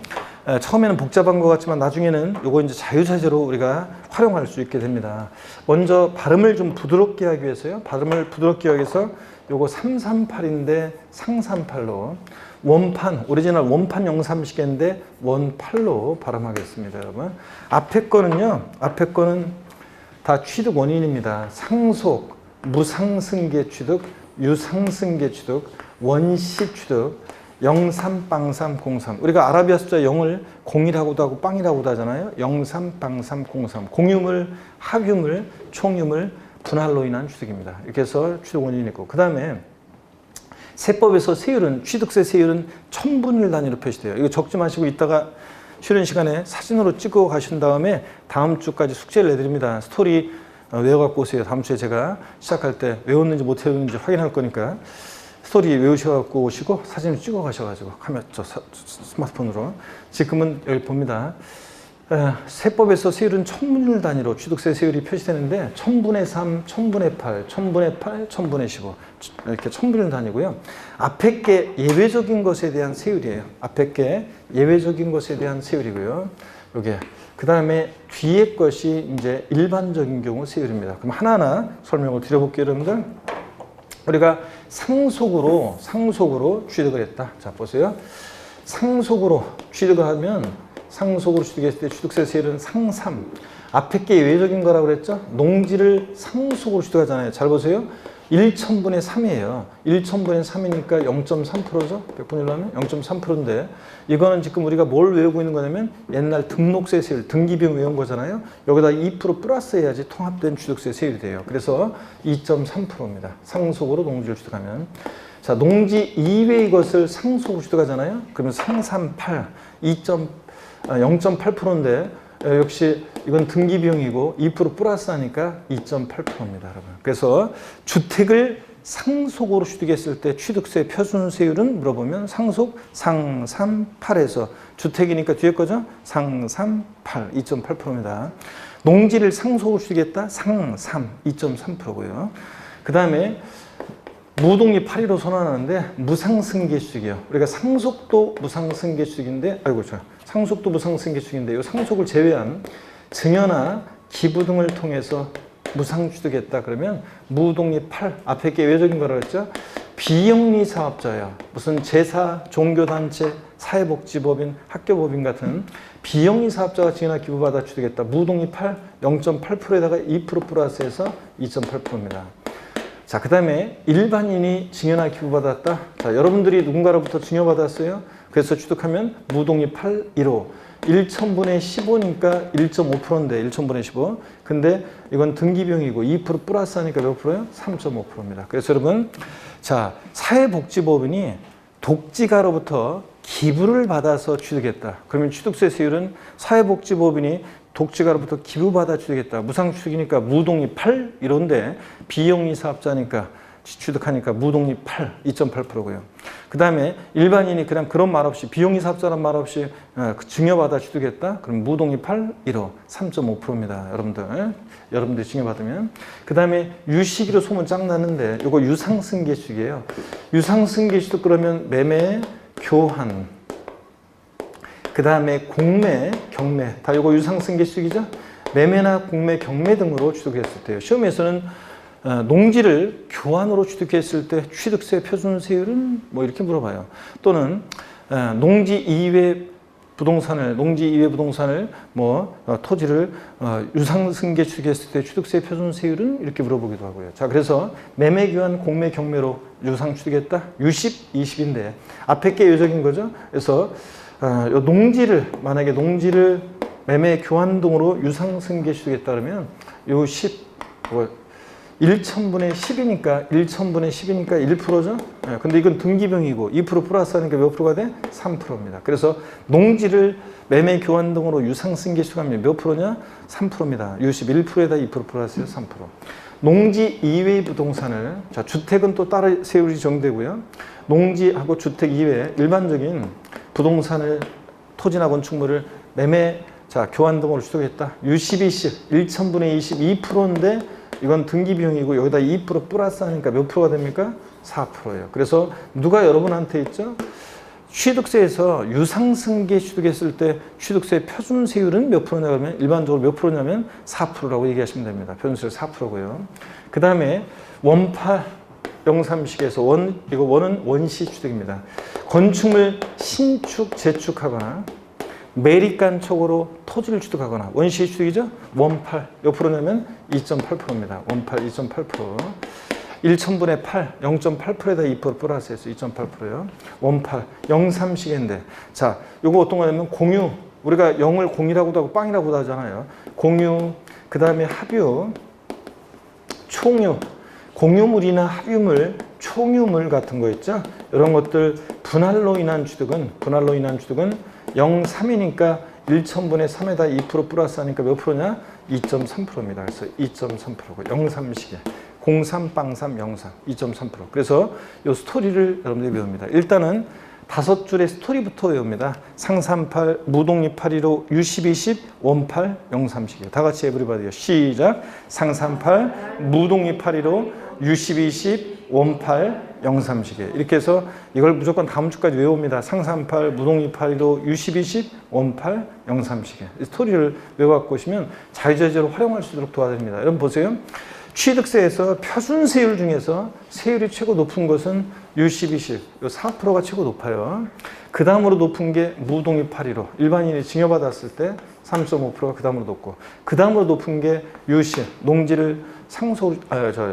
처음에는 복잡한 것 같지만 나중에는 이거 이제 자유자재로 우리가 활용할 수 있게 됩니다. 먼저 발음을 좀 부드럽게 하기 위해서요. 발음을 부드럽게 하기 위해서 요거 338인데 상삼팔로 원판, 오리지널 원판 영삼시계인데 원팔로 발음하겠습니다, 여러분. 앞에 거는요. 앞에 거는 다 취득 원인입니다. 상속, 무상승계 취득, 유상승계 취득, 원시 취득, 03, 빵3, 03. 우리가 아라비아 숫자 0을 0이라고도 하고 빵이라고도 하잖아요. 03, 빵3, 03. 공유물, 합유물, 총유물, 분할로 인한 취득입니다. 이렇게 해서 취득 원인이 있고. 그 다음에 세법에서 세율은, 취득세 세율은 천분일 단위로 표시돼요. 이거 적지 마시고 이따가 쉬는 시간에 사진으로 찍어 가신 다음에 다음 주까지 숙제를 내드립니다. 스토리 외워갖고 오세요. 다음 주에 제가 시작할 때 외웠는지 못 외웠는지 확인할 거니까. 스토리 외우셔갖고 오시고 사진을 찍어 가셔가지고 스마트폰으로. 지금은 여기 봅니다. 세법에서 세율은 천분일 단위로 취득세 세율이 표시되는데 1000분의 3, 1000분의 8, 1000분의 8, 1000분의 15 이렇게 천분일 단위고요. 앞에 게 예외적인 것에 대한 세율이에요. 앞에 게 예외적인 것에 대한 세율이고요. 요게 그 다음에 뒤에 것이 이제 일반적인 경우 세율입니다. 그럼 하나하나 설명을 드려볼게요, 여러분들. 우리가 상속으로 취득을 했다. 자, 보세요. 상속으로 취득을 하면 상속으로 취득했을 때 취득세 세율은 상삼. 앞에 게 예외적인 거라고 그랬죠? 농지를 상속으로 취득하잖아요. 잘 보세요. 1,000분의 3이에요. 1,000분의 3이니까 0.3%죠? 100분의 1로 하면 0.3%인데 이거는 지금 우리가 뭘 외우고 있는 거냐면 옛날 등록세 세율, 등기비용 외운 거잖아요. 여기다 2% 플러스 해야지 통합된 취득세 세율이 돼요. 그래서 2.3%입니다. 상속으로 농지를 취득하면. 자, 농지 이외의 것을 상속으로 취득하잖아요. 그러면 상삼팔, 0.8%인데 역시 이건 등기비용이고 2% 플러스 하니까 2.8%입니다, 여러분. 그래서 주택을 상속으로 취득했을 때 취득세 표준세율은 물어보면 상속 상삼팔에서 주택이니까 뒤에 거죠? 상삼팔 2.8%입니다. 농지를 상속으로 취득했다? 상삼 2.3%고요. 그 다음에 무독립 8.15 선언하는데 무상승계 취득이에요. 우리가 상속도 무상승계 취득인데 상속도 무상승계 취득인데 이 상속을 제외한 증여나 기부 등을 통해서 무상취득했다 그러면 무독립 8 앞에 게 예외적인 거라고 했죠. 비영리 사업자야. 무슨 제사, 종교단체, 사회복지법인, 학교법인 같은 비영리 사업자가 증여나 기부받아 취득했다. 무독립 8 0.8%에다가 2% 플러스해서 2.8%입니다. 자, 그 다음에 일반인이 증여나 기부받았다. 자, 여러분들이 누군가로부터 증여받았어요. 그래서 취득하면 무독립 8.15 1,000분의 15니까 1.5%인데 1,000분의 15. 근데 이건 등기비용이고 2% 플러스 하니까 몇 프로요? 3.5%입니다. 그래서 여러분, 자, 사회복지법인이 독지가로부터 기부를 받아서 취득했다. 그러면 취득세 세율은 사회복지법인이 독지가로부터 기부받아 취득했다. 무상취득이니까 무독립 8 이런데 비영리 사업자니까 취득하니까 무독립 8, 2.8%고요. 그 다음에 일반인이 그냥 그런 말 없이 비용이 사업자란 말 없이 증여받아 취득했다? 그럼 무동의 8, 1호 3.5%입니다. 여러분들이 증여받으면. 그 다음에 유식으로 소문 짱 나는데 이거 유상승계취득이에요. 유상승계취득 그러면 매매, 교환, 그 다음에 공매, 경매 다 이거 유상승계취득이죠. 매매나 공매, 경매 등으로 취득했을 때요. 시험에서는 농지를 교환으로 취득했을 때 취득세 표준세율은 뭐 이렇게 물어봐요. 또는 농지 이외 부동산을 뭐 토지를 유상승계 취득했을 때 취득세 표준세율은 이렇게 물어보기도 하고요. 자, 그래서 매매, 교환, 공매, 경매로 유상 취득했다. 유십, 20인데 앞에 게 예외적인 거죠. 그래서 만약에 농지를 매매, 교환 등으로 유상승계 취득했다 그러면 요 10, 1,000분의 10이니까 1%죠. 근데 이건 등기병이고 2% 플러스 하니까 몇 프로가 돼? 3%입니다. 그래서 농지를 매매, 교환 등으로 유상승계 취득하면 몇 프로냐? 3%입니다. 61%에다 2% 플러스요 3%. 농지 이외의 부동산을, 자, 주택은 또 따로 세율이 정되고요. 농지하고 주택 이외에 일반적인 부동산을, 토지나 건축물을 매매, 자, 교환 등으로 취득했다. U12시 1,000분의 22%인데 이건 등기 비용이고 여기다 2% 플러스 하니까 몇 프로가 됩니까? 4%예요. 그래서 누가 여러분한테 있죠? 취득세에서 유상승계 취득했을 때 취득세 표준세율은 몇 프로냐 그러면 일반적으로 몇 프로냐면 4%라고 얘기하시면 됩니다. 표준세율 4%고요. 그 다음에 원파 03식에서 원은 원시 취득입니다. 건축물 신축, 재축하거나 매립간 촉으로 토지를 취득하거나 원시 취득이죠. 원팔 몇 프로냐면 2.8%입니다. 원팔 2.8%. 1,000분의 8, 0.8%에다 2% 플러스해서 2.8%요. 원팔 03시계인데 자, 요거 어떤 거냐면 공유. 우리가 0을 공이라고도 하고 빵이라고도 하잖아요. 공유, 그 다음에 합유, 총유, 공유물이나 합유물, 총유물 같은 거 있죠. 이런 것들 분할로 인한 취득은 0,3이니까 1,000분의 3에다 2% 플러스 하니까 몇 프로냐? 2.3%입니다. 그래서 2.3%고 03시계 03빵3 03 2.3%. 그래서 이 스토리를 여러분들이 배웁니다. 일단은 5줄의 스토리부터 외웁니다. 상삼팔, 무동이 815, U1210, 원팔, 03시계. 다 같이 에브리바디요. 시작. 상삼팔, 무동이 815, U1210, 원팔, 03시계. 이렇게 해서 이걸 무조건 다음 주까지 외웁니다. 상삼팔, 무동이 815, U1210, 원팔, 03시계. 이 스토리를 외워갖고 오시면 자유자재로 활용할 수 있도록 도와드립니다. 여러분 보세요. 취득세에서 표준세율 중에서 세율이 최고 높은 것은 U1210, 4%가 최고 높아요. 그 다음으로 높은 게 무동이 815, 일반인이 증여받았을 때 3.5%가 그 다음으로 높고, 그 다음으로 높은 게 U10, 농지를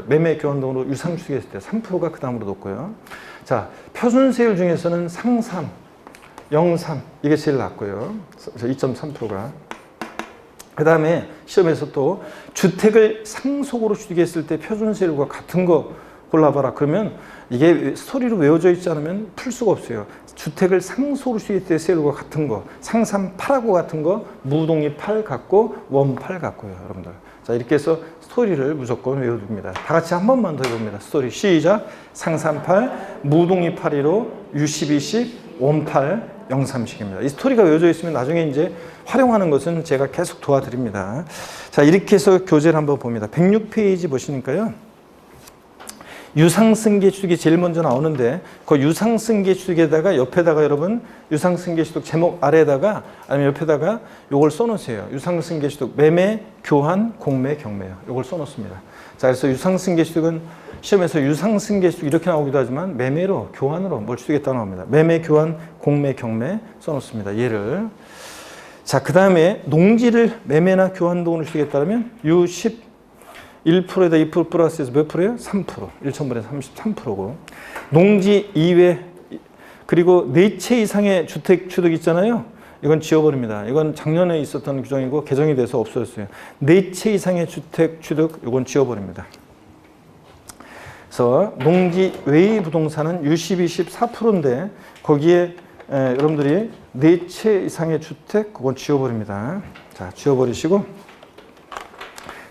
매매 교환 등으로 유상 취득했을 때 3%가 그 다음으로 높고요. 자, 표준세율 중에서는 상삼, 03, 이게 제일 낮고요. 2.3%가. 그 다음에 시험에서 또 주택을 상속으로 취득했을 때 표준세율과 같은 거 골라봐라. 그러면 이게 스토리로 외워져 있지 않으면 풀 수가 없어요. 주택을 상속으로 취득했을 때 세율과 같은 거, 상삼 8하고 같은 거, 무동이 8 같고 원 8 같고요. 여러분들. 자, 이렇게 해서 스토리를 무조건 외워둡니다. 다 같이 한 번만 더 해봅니다. 스토리 시작. 상삼 8, 무동이 815, U1210, 원 8, 03식입니다. 이 스토리가 외워져 있으면 나중에 이제 활용하는 것은 제가 계속 도와드립니다. 자, 이렇게 해서 교재를 한번 봅니다. 106페이지 보시니까요. 유상승계 취득이 제일 먼저 나오는데 그 유상승계 취득에다가 옆에다가 여러분 유상승계 취득 제목 아래에다가 아니면 옆에다가 요걸 써놓으세요. 유상승계 취득 매매, 교환, 공매, 경매요. 요걸 써놓습니다. 자, 그래서 유상승계 취득은 시험에서 유상승계 취득 이렇게 나오기도 하지만 매매로, 교환으로 뭘 취득했다고 나옵니다. 매매, 교환, 공매, 경매 써놓습니다. 얘를. 자, 그 다음에 농지를 매매나 교환 등으로 취득했다면 U10 1%에다 2% 플러스해서 몇 프로예요? 3%. 1,000분의 33%고. 농지 이외, 그리고 4채 이상의 주택 취득 있잖아요. 이건 지워버립니다. 이건 작년에 있었던 규정이고 개정이 돼서 없어졌어요. 4채 이상의 주택 취득, 이건 지워버립니다. 그래서 농지 외의 부동산은 U12, 14%인데 거기에 여러분들이 4채 이상의 주택, 그건 지워버립니다. 자, 지워버리시고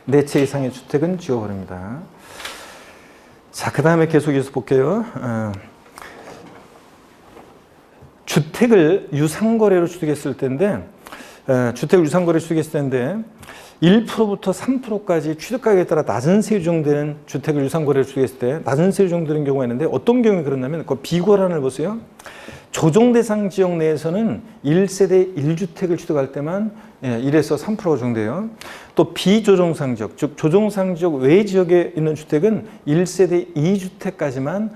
4채 이상의 주택은 지워버립니다. 자, 그 다음에 계속해서 볼게요. 주택을 유상거래로 취득했을 때인데, 주택을 유상거래로 취득했을 때인데 1%부터 3%까지 취득가격에 따라 낮은 세율이 적용되는 주택을 유상거래로 취득했을 때 낮은 세율이 적용되는 경우가 있는데, 어떤 경우에 그렇냐면 그 비고란을 보세요. 조정대상 지역 내에서는 1세대 1주택을 취득할 때만 1에서 3%가 적용돼요. 또 비조정상 지역, 즉 조정상 지역 외 지역에 있는 주택은 1세대 2주택까지만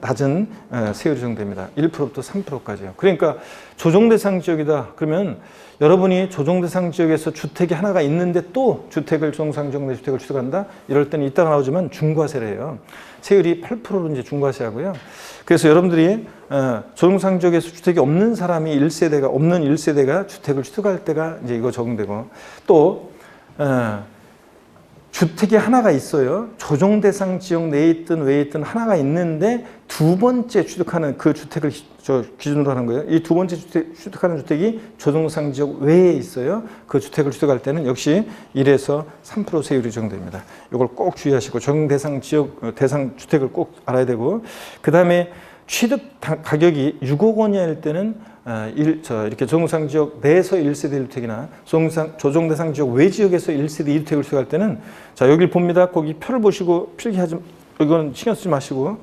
낮은 세율이 적용됩니다. 1%부터 3%까지요. 그러니까 조정대상 지역이다 그러면 여러분이 조정대상 지역에서 주택이 하나가 있는데 또 조정상 지역 내 주택을 취득한다? 이럴 때는 이따가 나오지만 중과세래요. 세율이 8%로 이제 중과세하고요. 그래서 여러분들이 조정상 지역에서 주택이 없는 사람이 1세대가 주택을 취득할 때가 이제 이거 적용되고, 또 주택이 하나가 있어요. 조정대상 지역 내에 있든 외에 있든 하나가 있는데 두 번째 취득하는 그 주택을 기준으로 하는 거예요. 이 두 번째 취득하는 주택이 조정상 지역 외에 있어요. 그 주택을 취득할 때는 역시 1에서 3% 세율이 적용됩니다. 이걸 꼭 주의하시고, 조정대상 지역 대상 주택을 꼭 알아야 되고, 그 다음에 취득 가격이 6억 원이할 때는 이렇게 조정상 지역 내에서 1세대 1주택이나 조정대상 지역 외 지역에서 1세대 2주택을 취득할 때는, 자, 여기 봅니다. 거기 표를 보시고 필기하지, 이건 신경 쓰지 마시고,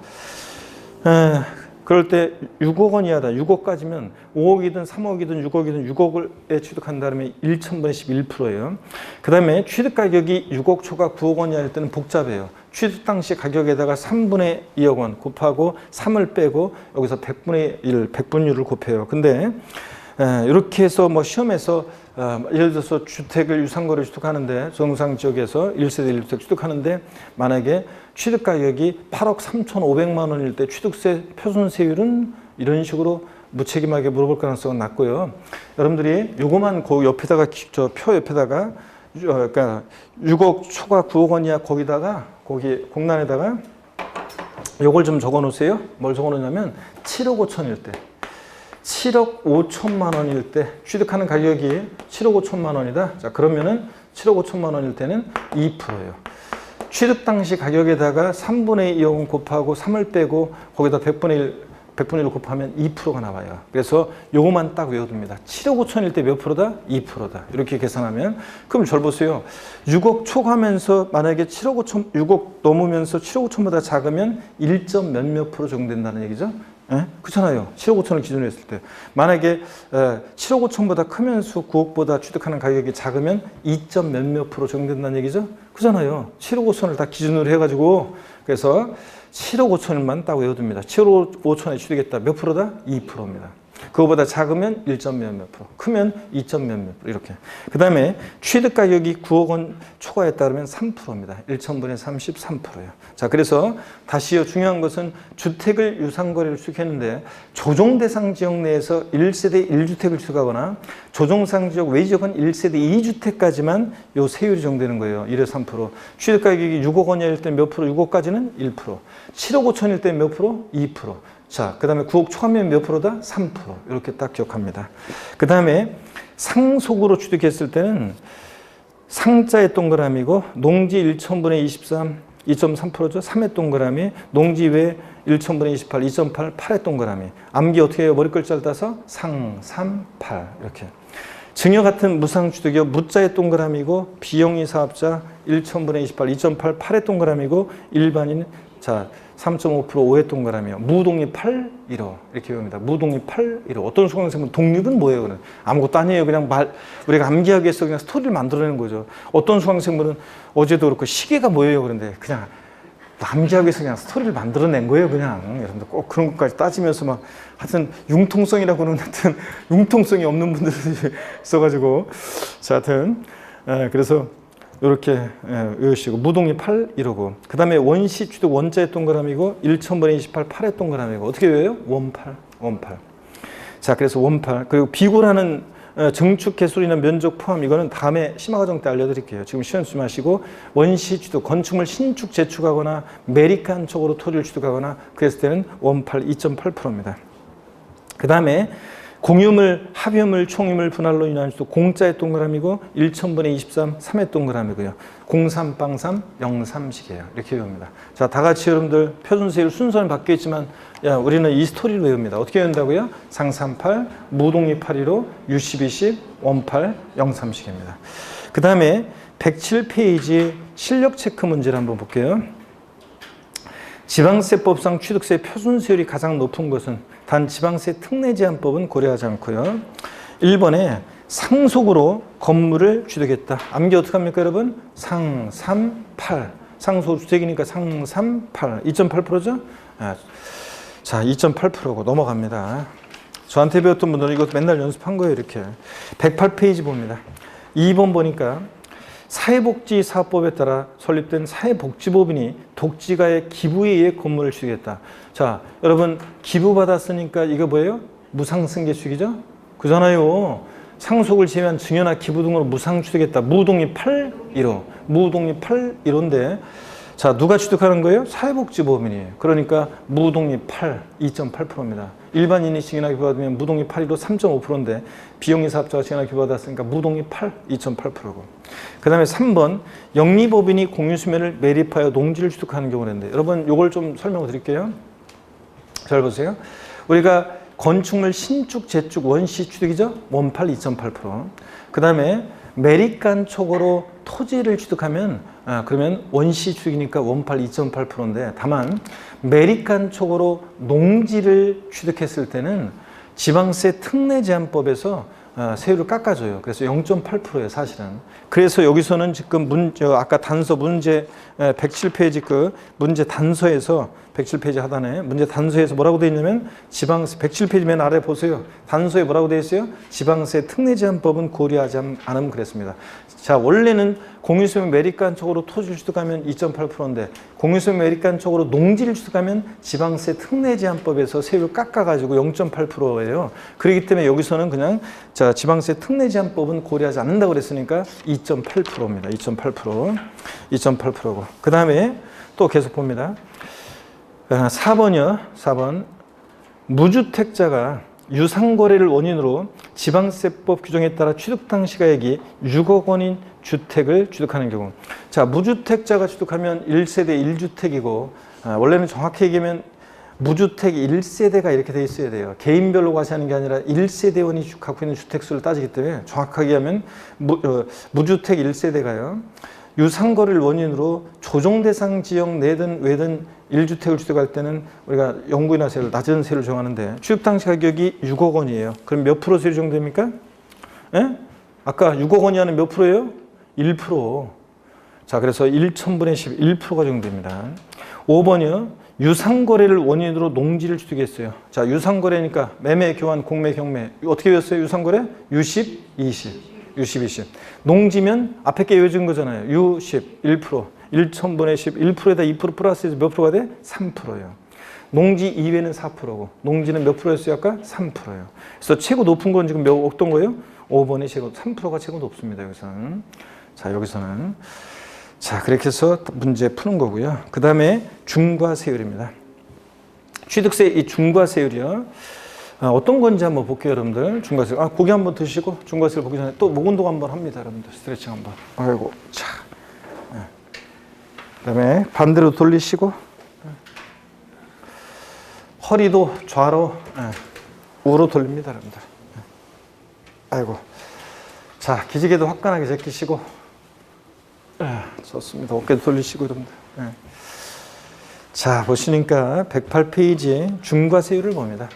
그럴 때 6억 원 이하다. 6억까지면 5억이든 3억이든 6억이든 6억에 취득한다 그러면 1,000분의 11%예요. 그 다음에 취득 가격이 6억 초과 9억 원 이하일 때는 복잡해요. 취득 당시 가격에다가 3분의 2억 원 곱하고 3을 빼고 여기서 100분의 1, 백분율을 곱해요. 근데 이렇게 해서 뭐 시험에서 예를 들어서 주택을 유상거래 취득하는데, 조정상 지역에서 1세대 1주택 취득하는데 만약에 취득 가격이 8억 3,500만 원일 때 취득세 표준세율은 이런 식으로 무책임하게 물어볼 가능성은 낮고요. 여러분들이 요거만 그 옆에다가 저 표 옆에다가 그러니까 6억 초과 9억 원이야 거기 공란에다가 요걸 좀 적어 놓으세요. 뭘 적어 놓냐면 7억 5천일 때, 7억 5천만 원일 때 취득하는 가격이 7억 5천만 원이다. 자, 그러면은 7억 5천만 원일 때는 2%예요. 취득 당시 가격에다가 3분의 2억 원 곱하고 3을 빼고 거기다 100분의 1을 곱하면 2%가 나와요. 그래서 요거만 딱 외워둡니다. 7억 5천일 때 몇 프로다? 2%다. 이렇게 계산하면, 그럼 절 보세요. 6억 초과하면서 만약에 6억 넘으면서 7억 5천보다 작으면 1점 몇몇 프로 적용된다는 얘기죠. 예? 그렇잖아요. 7억 5천을 기준으로 했을 때. 만약에 7억 5천보다 크면서 9억보다 취득하는 가격이 작으면 2점 몇몇 프로 적용된다는 얘기죠. 그렇잖아요. 7억 5천을 다 기준으로 해가지고, 그래서 7억 5천을만 딱 외워둡니다. 7억 5천에 취득했다. 몇 프로다? 2%입니다. 그거보다 작으면 1점 몇몇 프로, 크면 2점 몇몇 프로, 이렇게. 그 다음에 취득 가격이 9억 원 초과했다 그러면 3%입니다. 1,000분의 33%예요. 자, 그래서 다시요, 중요한 것은 주택을 유상거래로 취득했는데 조정대상 지역 내에서 1세대 1주택을 취득하거나 조정상 지역 외 지역은 1세대 2주택까지만 요 세율이 적용되는 거예요. 1에서 3%. 취득 가격이 6억 원일 때 몇 프로? 6억까지는 1%. 7억 5천일 때 몇 프로? 2%. 자, 그 다음에 9억 초과면 몇 프로다? 3%. 이렇게 딱 기억합니다. 그 다음에 상속으로 취득했을 때는 상자의 동그라미고 농지 1,000분의 23, 2.3%죠. 3의 동그라미, 농지 외 1,000분의 28, 2.8, 8의 동그라미. 암기 어떻게 해요? 머리 글자를 따서 상, 3, 8 이렇게. 증여 같은 무상취득이요. 무자의 동그라미고 비영리 사업자 1,000분의 28, 2.8, 8의 동그라미고 일반인 자 3.5% 5의 동그라미요. 무독립 8, 1호 이렇게 외웁니다. 무독립 8, 1호. 어떤 수강생은 독립은 뭐예요? 그냥 아무것도 아니에요. 그냥 우리가 암기하기 위해서 그냥 스토리를 만들어내는 거죠. 어떤 수강생분은 어제도 그렇고 시계가 뭐예요? 그런데 그냥 암기하기 위해서 그냥 스토리를 만들어낸 거예요. 그냥 여러분들 꼭 그런 것까지 따지면서 막 하여튼 융통성이라고는 하여튼 융통성이 없는 분들이 있어가지고 자 하여튼 그래서 이렇게 외우시고 무독립 8 이러고 그 다음에 원시 취득 원자의 동그라미고 1,000분의 28 8의 동그라미고 어떻게 외워요? 원팔 원팔. 자 그래서 원팔 그리고 비고라는 증축 개수이나 면적 포함 이거는 다음에 심화과정 때 알려드릴게요. 지금 시험 쓰지 마시고 원시 취득 건축물 신축 재축하거나 메리칸 쪽으로 토지를 취득하거나 그랬을 때는 원팔 2.8%입니다. 그 다음에 공유물, 합유물, 총유물, 분할로 인한 수도 공짜의 동그라미고 1,000분의 23, 3의 동그라미고요. 03빵3, 03식이에요. 이렇게 외웁니다. 자, 다 같이 여러분들 표준세율 순서는 바뀌어 있지만 야, 우리는 이 스토리를 외웁니다. 어떻게 외운다고요? 상38, 무동이 815, U1210, 원팔, 03식입니다. 그 다음에 107페이지 실력 체크 문제를 한번 볼게요. 지방세법상 취득세 표준세율이 가장 높은 것은 단 지방세 특례 제한법은 고려하지 않고요. 1번에 상속으로 건물을 취득했다. 암기 어떻게 합니까, 여러분? 상38. 상속주택이니까 상38. 2.8%죠? 자, 2.8%고 넘어갑니다. 저한테 배웠던 분들은 이거 맨날 연습한 거예요, 이렇게. 108페이지 봅니다. 2번 보니까 사회복지사업법에 따라 설립된 사회복지법인이 독지가의 기부에 의해 건물을 취득했다. 자, 여러분 기부받았으니까 이거 뭐예요? 무상승계취득이죠? 그잖아요. 상속을 제외한 증여나 기부 등으로 무상 취득했다. 무독립 815. 무독립 815인데 자, 누가 취득하는 거예요? 사회복지법인이에요. 그러니까 무독립 8, 2.8%입니다. 일반인이 증여나 기부받으면 무독립 815, 3.5%인데 비영리 사업자가 증여나 기부받았으니까 무독립 8, 2.8%고. 그 다음에 3번 영리법인이 공유수면을 매립하여 농지를 취득하는 경우인데 여러분 이걸 좀 설명을 드릴게요. 잘 보세요. 우리가 건축물 신축, 재축, 원시 취득이죠? 원팔 2.8%. 그 다음에 매립간촉으로 토지를 취득하면 그러면 원시 취득이니까 원팔 2.8%인데 다만 매립간촉으로 농지를 취득했을 때는 지방세 특례 제한법에서 세율을 깎아줘요. 그래서 0.8%예요, 사실은. 그래서 여기서는 지금 아까 단서 문제 107페이지 그 문제 단서에서 107페이지 하단에 문제 단서에서 뭐라고 되어 있냐면 지방세 107페이지 맨 아래 보세요. 단서에 뭐라고 되어 있어요? 지방세 특례 제한법은 고려하지 않으면 그랬습니다. 자, 원래는 공유수면 매립간 쪽으로 토지를 취득하면 2.8%인데 공유수면 매립간 쪽으로 농지를 취득하면 지방세 특례 제한법에서 세율을 깎아가지고 0.8%예요. 그렇기 때문에 여기서는 그냥 자, 지방세 특례 제한법은 고려하지 않는다고 그랬으니까 2.8%입니다. 2.8%. 2.8%고. 그 다음에 또 계속 봅니다. 4번이요. 4번. 무주택자가 유상거래를 원인으로 지방세법 규정에 따라 취득 당시가액이 6억 원인 주택을 취득하는 경우. 자, 무주택자가 취득하면 1세대 1주택이고 원래는 정확히 얘기하면 무주택 1세대가 이렇게 돼 있어야 돼요. 개인별로 과세하는 게 아니라 1세대원이 갖고 있는 주택수를 따지기 때문에 정확하게 하면 무주택 1세대가요. 유상거래를 원인으로 조정대상 지역 내든 외든 1주택을 취득할 때는 우리가 영부인화 세율, 낮은 세율을 정하는데 취득 당시 가격이 6억 원이에요. 그럼 몇 프로 세율 정도입니까? 예? 아까 6억 원이 하는 몇 프로예요? 1%. 자, 그래서 1,000분의 11%가 정도입니다. 5번이요. 유상거래를 원인으로 농지를 취득했어요. 자, 유상거래니까 매매, 교환, 공매, 경매. 어떻게 외웠어요? 유상거래? U10, 20. U10, 20. 농지면 앞에 게 외워진 거잖아요. U10, 1%. 1,000분의 10, 1%에다 2% 플러스해서 몇 프로가 돼? 3%예요. 농지 이외는 4%고 농지는 몇 프로였어요? 아까? 3%예요. 그래서 최고 높은 건 지금 어떤 거예요? 5번이 최고, 3%가 최고 높습니다. 여기서는. 자, 여기서는. 자, 그렇게 해서 문제 푸는 거고요. 그 다음에 중과세율입니다. 취득세 이 중과세율이요. 어떤 건지 한번 볼게요, 여러분들. 중과세율. 고기 한번 드시고 중과세율 보기 전에 또 목 운동 한번 합니다, 여러분들. 스트레칭 한번. 아이고, 자. 그 다음에 반대로 돌리시고 허리도 좌로 우로 돌립니다, 여러분들. 아이고. 자, 기지개도 화끈하게 제끼시고 좋습니다. 어깨도 돌리시고 여러분들. 자, 보시니까 108페이지 중과세율을 봅니다.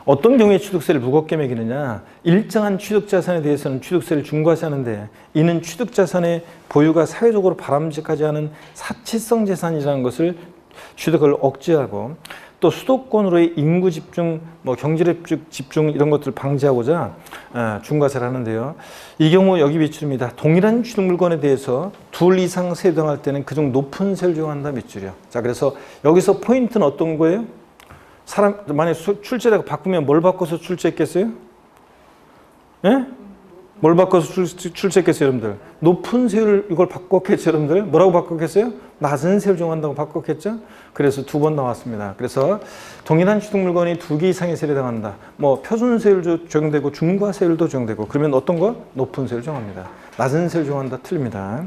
어떤 경우에 취득세를 무겁게 매기느냐? 일정한 취득자산에 대해서는 취득세를 중과세하는데 이는 취득자산의 보유가 사회적으로 바람직하지 않은 사치성 재산이라는 것을 취득을 억제하고 또 수도권으로의 인구 집중, 경제력 집중 이런 것들을 방지하고자 중과세를 하는데요. 이 경우 여기 밑줄입니다. 동일한 취득 물건에 대해서 둘 이상 세정할 때는 그중 높은 세를 적용한다 밑줄이요. 자, 그래서 여기서 포인트는 어떤 거예요? 만약 출제라고 바꾸면 뭘 바꿔서 출제했겠어요? 예? 뭘 바꿔서 출제했겠어요, 여러분들? 높은 세율 이걸 바꿨겠죠, 여러분들? 뭐라고 바꿨겠어요? 낮은 세율 적용한다고 바꿨겠죠? 그래서 2번 나왔습니다. 그래서 동일한 취득 물건이 2개 이상의 세율에 해당한다. 뭐 표준 세율도 적용되고 중과 세율도 적용되고 그러면 어떤 거? 높은 세율 적용합니다. 낮은 세율 적용한다. 틀립니다.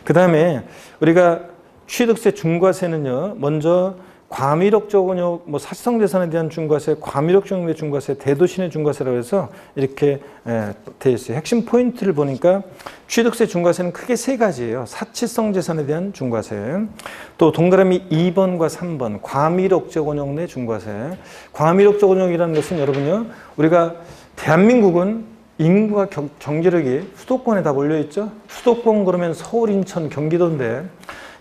그 다음에 우리가 취득세 중과세는요, 먼저 과밀력 적용력, 뭐 사실성 재산에 대한 중과세, 과밀력 적용의 중과세, 대도시내 중과세라고 해서 이렇게 되어 있어요. 핵심 포인트를 보니까 취득세 중과세는 크게 3가지예요. 사치성 재산에 대한 중과세, 또 동그라미 2번과 3번 과밀력 적용력 내 중과세. 과밀력 적용력이라는 것은 여러분요, 우리가 대한민국은 인구와 경제력이 수도권에 다 몰려있죠. 수도권 그러면 서울, 인천, 경기도인데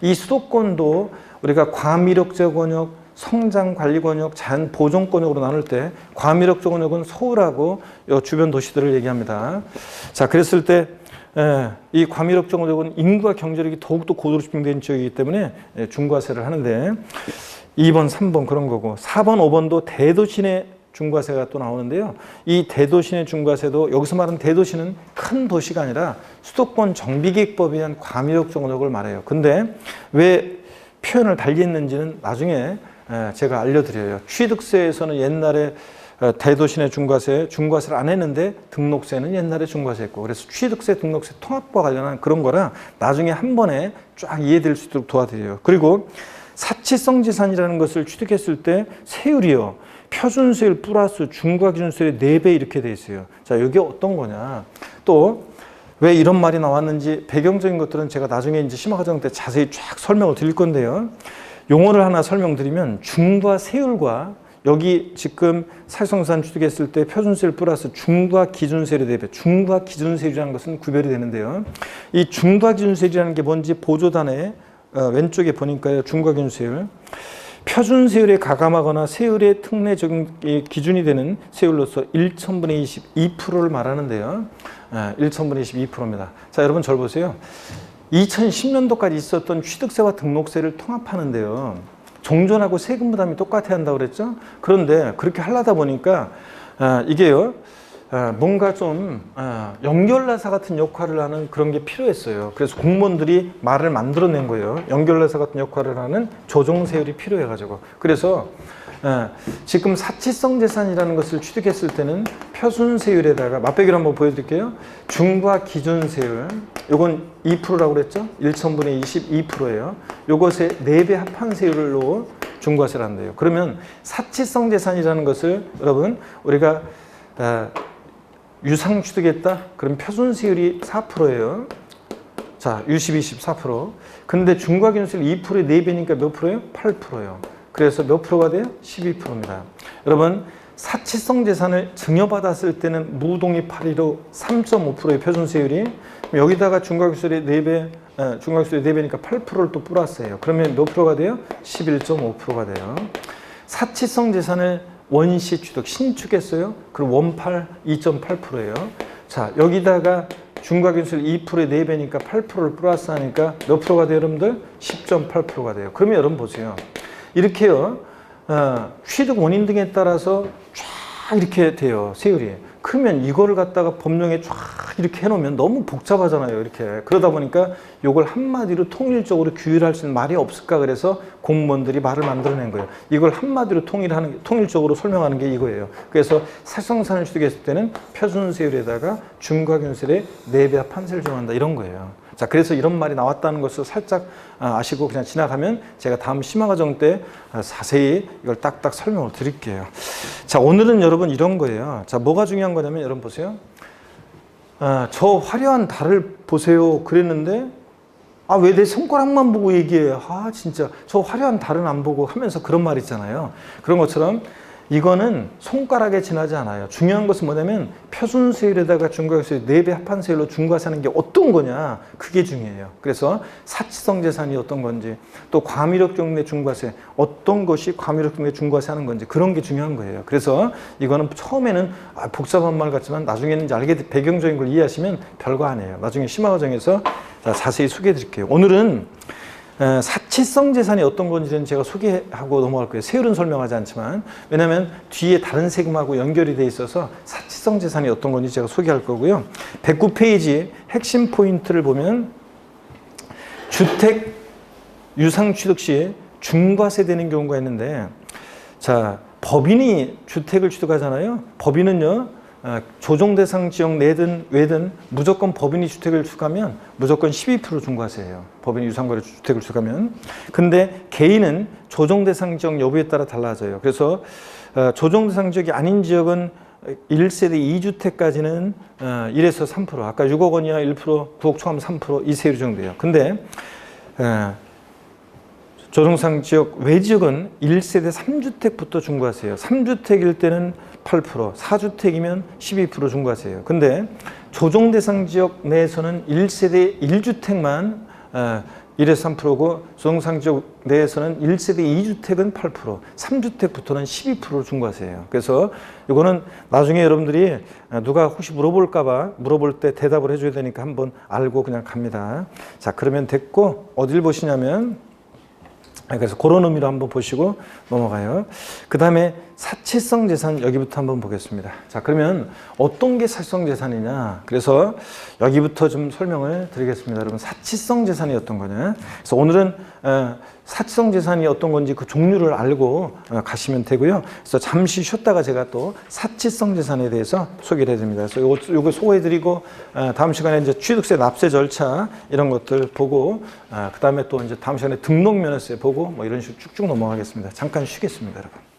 이 수도권도 우리가 과밀역적 권역, 성장관리권역, 자연보존권역으로 나눌 때 과밀역적 권역은 서울하고 주변 도시들을 얘기합니다. 자, 그랬을 때 이 과밀역적 권역은 인구와 경제력이 더욱더 고도로 집중된 지역이기 때문에 중과세를 하는데 2번, 3번 그런 거고 4번, 5번도 대도시 내 중과세가 또 나오는데요. 이 대도시 내 중과세도 여기서 말하는 대도시는 큰 도시가 아니라 수도권 정비계획법에 의한 과밀역적 권역을 말해요. 근데 왜 표현을 달리 했는지는 나중에 제가 알려드려요. 취득세에서는 옛날에 대도시 내 중과세를 안 했는데 등록세는 옛날에 중과세했고 그래서 취득세, 등록세 통합과 관련한 그런 거라 나중에 한 번에 쫙 이해될 수 있도록 도와드려요. 그리고 사치성 재산이라는 것을 취득했을 때 세율이요. 표준세율 플러스 중과기준세율의 4배 이렇게 돼 있어요. 자, 이게 어떤 거냐. 또 왜 이런 말이 나왔는지 배경적인 것들은 제가 나중에 이제 심화과정 때 자세히 쫙 설명을 드릴 건데요. 용어를 하나 설명드리면 중과세율과 여기 지금 사실성재산 취득했을 때 표준세율 플러스 중과기준세율에 대해 중과기준세율이라는 것은 구별이 되는데요. 이 중과기준세율이라는 게 뭔지 보조단에 왼쪽에 보니까요. 중과기준세율. 표준세율에 가감하거나 세율의 특례 적용 기준이 되는 세율로서 1,000분의 22%를 말하는데요. 1,000분의 22%입니다. 자, 여러분 절 보세요. 2010년도까지 있었던 취득세와 등록세를 통합하는데요. 종전하고 세금 부담이 똑같아야 한다고 그랬죠? 그런데 그렇게 하려다 보니까 이게요. 뭔가 좀 연결나사 같은 역할을 하는 그런 게 필요했어요. 그래서 공무원들이 말을 만들어낸 거예요. 연결나사 같은 역할을 하는 조정세율이 필요해가지고. 그래서 지금 사치성 재산이라는 것을 취득했을 때는 표준세율에다가 맛배기로 한번 보여드릴게요. 중과기준세율, 요건 2%라고 그랬죠? 1,000분의 22%예요. 요것의 4배 합한 세율로 중과세를 한대요. 그러면 사치성 재산이라는 것을 여러분 우리가 유상 취득했다? 그럼 표준세율이 4%예요. 자, 유식 24%. 근데 중과기준세율 2%의 4배니까 몇 프로예요? 8%예요. 그래서 몇 프로가 돼요? 12%입니다. 여러분, 사치성 재산을 증여받았을 때는 무동의 8위로 3.5%의 표준세율이 여기다가 중과기준세율의 4배, 중과기준세율의 4배니까 8%를 또 플러스해요. 그러면 몇 프로가 돼요? 11.5%가 돼요. 사치성 재산을 원시 취득, 신축했어요. 그럼 원팔 2.8%예요. 자, 여기다가 중과기준세율 2%의 4배니까 8%를 플러스 하니까 몇 프로가 돼요, 여러분들? 10.8%가 돼요. 그러면 여러분 보세요. 이렇게요, 취득 원인 등에 따라서 쫙 이렇게 돼요, 세율이. 그러면 이거를 갖다가 법령에 쫙 이렇게 해놓으면 너무 복잡하잖아요, 이렇게. 그러다 보니까 이걸 한마디로 통일적으로 규율할 수 있는 말이 없을까 그래서 공무원들이 말을 만들어낸 거예요. 이걸 한마디로 통일적으로 설명하는 게 이거예요. 그래서 사실성재산을 취득했을 때는 표준세율에다가 중과기준세율의 4배 합한 세율을 정한다, 이런 거예요. 자, 그래서 이런 말이 나왔다는 것을 살짝 아시고 그냥 지나가면 제가 다음 심화과정 때 자세히 이걸 딱딱 설명을 드릴게요. 자, 오늘은 여러분 이런 거예요. 자, 뭐가 중요한 거냐면 여러분 보세요. 저 화려한 달을 보세요 그랬는데 왜 내 손가락만 보고 얘기해? 진짜 저 화려한 달은 안 보고 하면서 그런 말 있잖아요. 그런 것처럼 이거는 손가락에 지나지 않아요. 중요한 것은 뭐냐면 표준세율에다가 중과세율 4배 합한 세율로 중과세하는 게 어떤 거냐, 그게 중요해요. 그래서 사치성 재산이 어떤 건지, 또 과밀역적 내 중과세 어떤 것이 과밀역적 내 중과세하는 건지, 그런 게 중요한 거예요. 그래서 이거는 처음에는 복잡한 말 같지만 나중에는 이제 알게 배경적인 걸 이해하시면 별거 아니에요. 나중에 심화과정에서 자세히 소개해 드릴게요. 오늘은 사치성 재산이 어떤 건지는 제가 소개하고 넘어갈 거예요. 세율은 설명하지 않지만, 왜냐하면 뒤에 다른 세금하고 연결이 돼 있어서 사치성 재산이 어떤 건지 제가 소개할 거고요. 109페이지 핵심 포인트를 보면 주택 유상 취득 시 중과세 되는 경우가 있는데, 자, 법인이 주택을 취득하잖아요. 법인은요, 조정 대상 지역 내든 외든 무조건 법인이 주택을 취득하면 무조건 12% 중과세예요. 법인이 유상거래 주택을 취득하면. 근데 개인은 조정 대상 지역 여부에 따라 달라져요. 그래서 조정 대상 지역이 아닌 지역은 1세대 2주택까지는 1에서 3%, 아까 6억 원이야 1%, 9억 초과하면 3% 이 세율 정도예요. 근데 조정상 지역 외지역은 1세대 3주택부터 중과세예요. 3주택일 때는 8%, 4주택이면 12% 중과세예요. 근데 조정 대상 지역 내에서는 1세대 1주택만 1에서 3%고 조정상 지역 내에서는 1세대 2주택은 8%, 3주택부터는 12% 중과세예요. 그래서 이거는 나중에 여러분들이 누가 혹시 물어볼까봐 물어볼 때 대답을 해줘야 되니까 한번 알고 그냥 갑니다. 자, 그러면 됐고 어딜 보시냐면, 그래서 그런 의미로 한번 보시고 넘어가요. 그 다음에 사치성 재산 여기부터 한번 보겠습니다. 자, 그러면 어떤 게 사치성 재산이냐? 그래서 여기부터 좀 설명을 드리겠습니다. 여러분, 사치성 재산이 어떤 거냐? 그래서 오늘은 사치성 재산이 어떤 건지 그 종류를 알고 가시면 되고요. 그래서 잠시 쉬었다가 제가 또 사치성 재산에 대해서 소개를 해드립니다. 그래서 요거 소개해드리고 다음 시간에 이제 취득세 납세 절차 이런 것들 보고 그 다음에 또 이제 다음 시간에 등록면허세 보고 뭐 이런 식으로 쭉쭉 넘어가겠습니다. 잠깐 쉬겠습니다, 여러분.